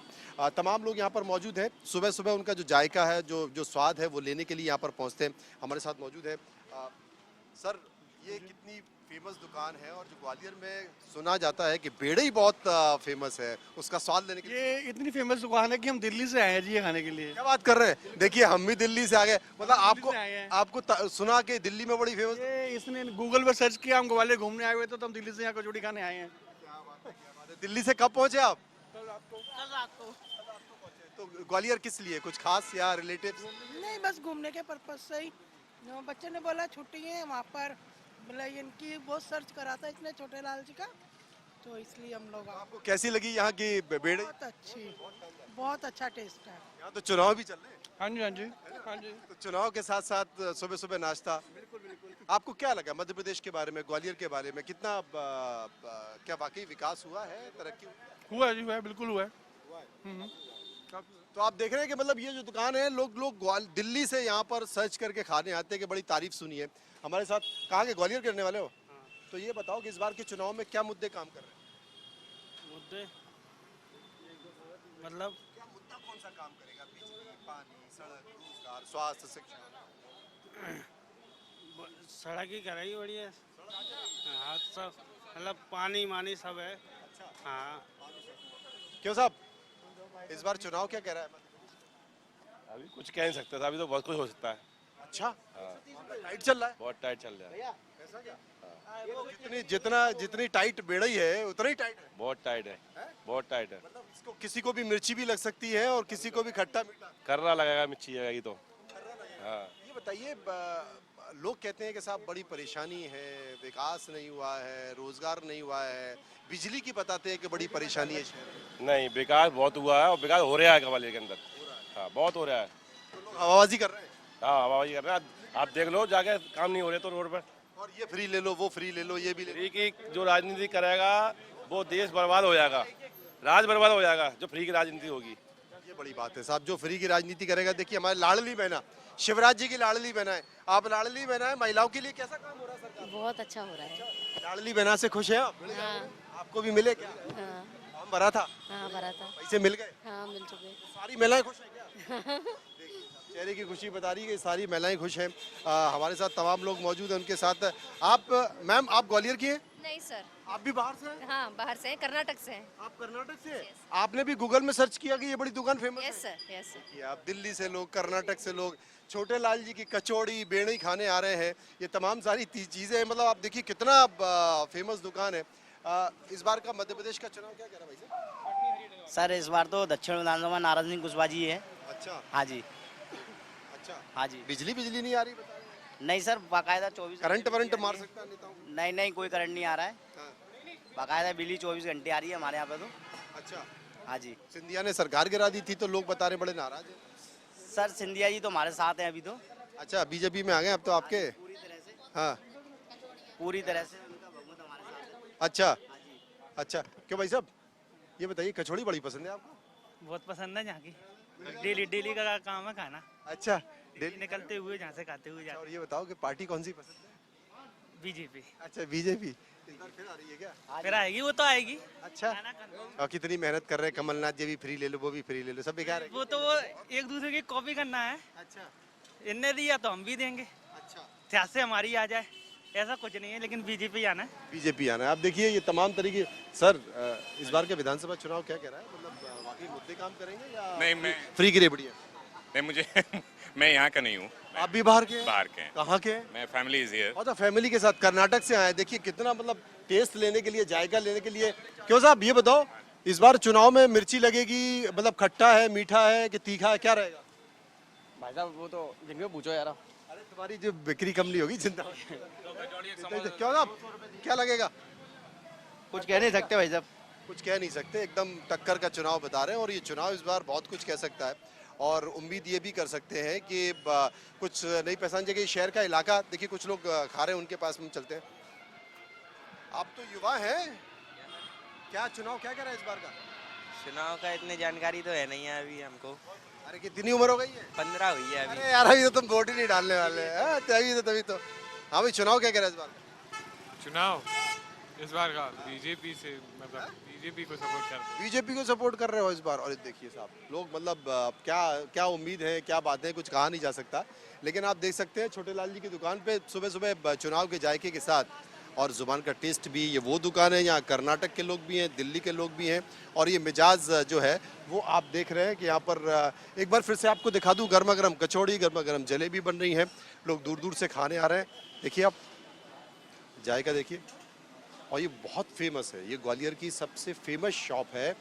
तमाम लोग यहाँ पर मौजूद हैं। सुबह सुबह उनका जो जायका है, जो स्वाद है, वो लेने के लिए यहाँ पर पहुँचते हैं। हमारे साथ मौजूद है सर, ये कितनी फेमस दुकान है और जो ग्वालियर में सुना जाता है कि बेड़ई बहुत फेमस है, उसका स्वाद लेने के लिए। ये इतनी फेमस दुकान है कि हम दिल्ली से आए हैं जी ये खाने के लिए। क्या बात कर रहे हैं? देखिए हम भी दिल्ली से आ गए। मतलब आपको सुना कि दिल्ली में बड़ी फेमस। ये इसने गूगल पर सर्च किया, हम ग्वालियर घूमने आए हुए तो हम दिल्ली से यहाँ कचौड़ी खाने आए हैं। दिल्ली से कब पहुंचे आप? कल रात को। तो ग्वालियर किस लिए, कुछ खास या रिलेटिव्स? नहीं, बस घूमने के पर्पज से ही। बच्चे ने बोला छुट्टी है वहाँ पर, मतलब इनकी बहुत सर्च करा था इसने छोटे लाल जी का, तो इसलिए हम लोग। आपको कैसी लगी यहाँ की बेड़ई? बहुत अच्छी, बहुत अच्छा टेस्ट है। यहाँ तो चुनाव भी चल रहे हैं। हाँ जी हाँ जी हाँ जी। तो चुनाव के साथ साथ सुबह सुबह नाश्ता। बिल्कुल बिल्कुल। आपको क्या लगा मध्य प्रदेश के बारे में, ग्वालियर के बारे में? कितना क्या वाकई विकास हुआ है, तरक्की हुआ है जी? हुआ है, बिल्कुल हुआ है। तो आप देख रहे हैं कि मतलब ये जो दुकान है, लोग दिल्ली से यहाँ पर सर्च करके खाने आते हैं कि बड़ी तारीफ सुनी है। हमारे साथ कहाँ के ग्वालियर करने वाले हो? तो ये बताओ कि इस बार के चुनाव में क्या मुद्दे काम कर रहे हैं? मुद्दे मतलब क्या मुद्दा कौन सा काम करेगा? बिजली, पानी, सड़क, रोजगार, स्वास्थ्य, शिक्षा। सड़क ही कराई बढ़िया। हाँ सब मतलब पानी मानी सब है। हाँ क्यों साहब, इस बार चुनाव क्या कह रहा है? अभी कुछ कह नहीं सकते था, अभी तो बहुत कुछ हो सकता है। अच्छा, टाइट चल रहा है? बहुत टाइट चल रहा है। ऐसा क्या? जितनी टाइट बेड़ई है उतना ही टाइट है। बहुत टाइट है, बहुत टाइट है। मतलब इसको किसी को भी मिर्ची भी लग सकती है और किसी को भी खट्टा मीठा। कर्रा लगेगा, मिर्ची लगेगी तो। हाँ। ये बताइए, लोग कहते हैं कि साहब बड़ी परेशानी है, विकास नहीं हुआ है, रोजगार नहीं हुआ है, बिजली की बताते हैं कि बड़ी परेशानी है शहर में। नहीं, विकास बहुत हुआ है और विकास हो रहा है ग्वालियर के अंदर। हाँ बहुत हो रहा है। तो लोग हवाबाजी कर रहे हैं। हाँ हवाबाजी कर रहे हैं। आप देख लो जाके, काम नहीं हो रहे तो रोड पर। और ये फ्री ले लो, वो फ्री ले लो, ये भी ले लो। फ्री की जो राजनीति करेगा वो देश बर्बाद हो जाएगा, राज बर्बाद हो जाएगा जो फ्री की राजनीति होगी। ये बड़ी बात है साहब, जो फ्री की राजनीति करेगा। देखिए हमारे लाडली बहना, शिवराज जी की लाडली बहना है, आप लाडली बहना है, महिलाओं के लिए कैसा काम हो रहा है सरकार? बहुत अच्छा हो रहा है। लाडली बहना से खुश है आप? हाँ। आपको भी मिले क्या? हाँ। फॉर्म भरा था? हाँ भरा था। पैसे मिल गए? हाँ मिल चुके। सारी महिलाएं खुश है क्या? चेहरे की खुशी बता रही है कि सारी महिलाएं खुश हैं। हमारे साथ तमाम लोग मौजूद हैं, उनके साथ आप। मैम आप ग्वालियर की हैं? नहीं सर। आप भी बाहर से हैं? हाँ, बाहर से हैं, कर्नाटक से हैं। आप कर्नाटक से हैं? आपने भी गूगल में सर्च किया कि ये बड़ी दुकान फेमस है? Yes sir, yes sir. कि आप दिल्ली से लोग, कर्नाटक से लोग छोटे लाल जी की कचौड़ी बेड़ई खाने आ रहे हैं। ये तमाम सारी चीज़ें, मतलब आप देखिए कितना फेमस दुकान है। इस बार का मध्य प्रदेश का चुनाव क्या कह रहा है भाई साहब? सर इस बार तो दक्षिण विधानसभा नारायण सिंह कुशवाहा जी है। अच्छा। हाँ जी। अच्छा। हाँ जी। बिजली नहीं आ रही बता रहे हैं? नहीं सर, बाकायदा 24 करंट वरंट मार सकता है नेताओं को? नहीं, कोई करंट नहीं आ रहा है। बाकायदा बिजली 24 घंटे आ रही है हमारे यहाँ पे तो। अच्छा। हाँ जी। सिंधिया ने सरकार गिरा दी थी तो लोग बता रहे बड़े नाराज हैं। सर सिंधिया जी तो हमारे साथ हैं अभी तो। अच्छा, बीजेपी में आ गए अब तो आपके? हाँ, पूरी तरह से उनका बहुमत हमारे साथ है। अच्छा अच्छा। क्यों भाई साहब ये बताइए, कचौड़ी बड़ी पसंद है आपको? बहुत पसंद है यहाँ की, डेली का काम है खाना। अच्छा, डेली निकलते हुए जहाँ से खाते हुए जाते। और ये बताओ कि पार्टी कौन सी पसंद है? बीजेपी। अच्छा, बीजेपी इस बार फिर आ रही है क्या? फिर आएगी, वो तो आएगी। अच्छा। और कितनी मेहनत कर रहे हैं, कमलनाथ जी भी फ्री ले लो, वो भी फ्री ले लो, सब बेकार है। वो तो एक दूसरे की कॉपी करना है। अच्छा। इनने दिया तो हम भी देंगे। अच्छा। सियासत से हमारी आ जाए ऐसा कुछ नहीं है, लेकिन बीजेपी आना है। बीजेपी आना है। आप देखिए ये तमाम तरीके। सर इस बार के विधानसभा चुनाव क्या कह रहा है, मतलब वाकई मुद्दे काम करेंगे या नहीं, मैं फ्री गिरे बढ़िया? नहीं, मुझे मैं यहाँ का नहीं हूँ। आप भी बाहर के हैं? बाहर के हैं। कहाँ के हैं? मैं फैमिली इज हियर। अच्छा, फैमिली के साथ कर्नाटक से आए। देखिए कितना मतलब टेस्ट लेने के लिए, जायका लेने के लिए। क्यों साहब ये बताओ, इस बार चुनाव में मिर्ची लगेगी, मतलब खट्टा है, मीठा है कि तीखा है, क्या रहेगा? भाई साहब वो तो जिनको पूछो यार। अरे तुम्हारी जो बिक्री कम नहीं होगी चिंता। क्यों साहब क्या लगेगा? कुछ कह नहीं सकते भाई साहब। कुछ कह नहीं सकते, एकदम टक्कर का चुनाव बता रहे हैं। और ये चुनाव इस बार बहुत कुछ कह सकता है। और उम्मीद ये भी कर सकते हैं कि कुछ नई पहचान जगह शहर का इलाका। देखिए कुछ लोग खा रहे हैं, उनके पास हम चलते हैं। आप तो युवा हैं, क्या चुनाव क्या कह रहा है इस बार का? चुनाव का इतनी जानकारी तो है नहीं है अभी हमको। अरे कितनी उम्र हो गई है? 15 हुई है अभी। अरे यार अभी तो तुम वोट ही नहीं डालने वाले हैं। तभी तो। हाँ भाई, चुनाव क्या कह रहा है इस बार? चुनाव इस बार का बीजेपी से, मतलब बीजेपी को सपोर्ट कर रहे हैं। बीजेपी को सपोर्ट कर रहे हो इस बार? और देखिए साहब लोग, मतलब क्या उम्मीद है, क्या बातें, कुछ कहा नहीं जा सकता। लेकिन आप देख सकते हैं छोटे लाल जी की दुकान पे सुबह सुबह चुनाव के जायके के साथ और जुबान का टेस्ट भी। ये वो दुकान है, यहाँ कर्नाटक के लोग भी हैं, दिल्ली के लोग भी हैं। और ये मिजाज जो है वो आप देख रहे हैं कि यहाँ पर एक बार फिर से आपको दिखा दूँ, गर्मा गर्म कचौड़ी, गर्मा गर्म जलेबी बन रही हैं। लोग दूर दूर से खाने आ रहे हैं। देखिए आप जायका देखिए। और ये बहुत फेमस है, ये ग्वालियर की सबसे फेमस शॉप है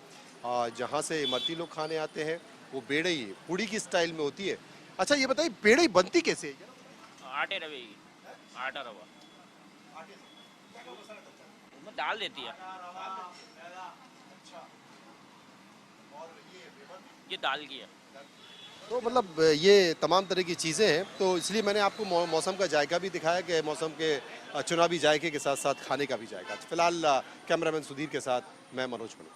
जहाँ से इमरती लोग खाने आते हैं। वो बेड़ई पूड़ी की स्टाइल में होती है। अच्छा ये बताइए, बेड़ई बनती कैसे है? आटे रवे की, आटा रवा उसमें डाल देती है। ये दाल की है। तो मतलब ये तमाम तरह की चीज़ें हैं। तो इसलिए मैंने आपको मौसम का जायका भी दिखाया कि मौसम के चुनावी जायके के साथ साथ खाने का भी जायका। फिलहाल कैमरामैन सुधीर के साथ मैं मनोज मनु।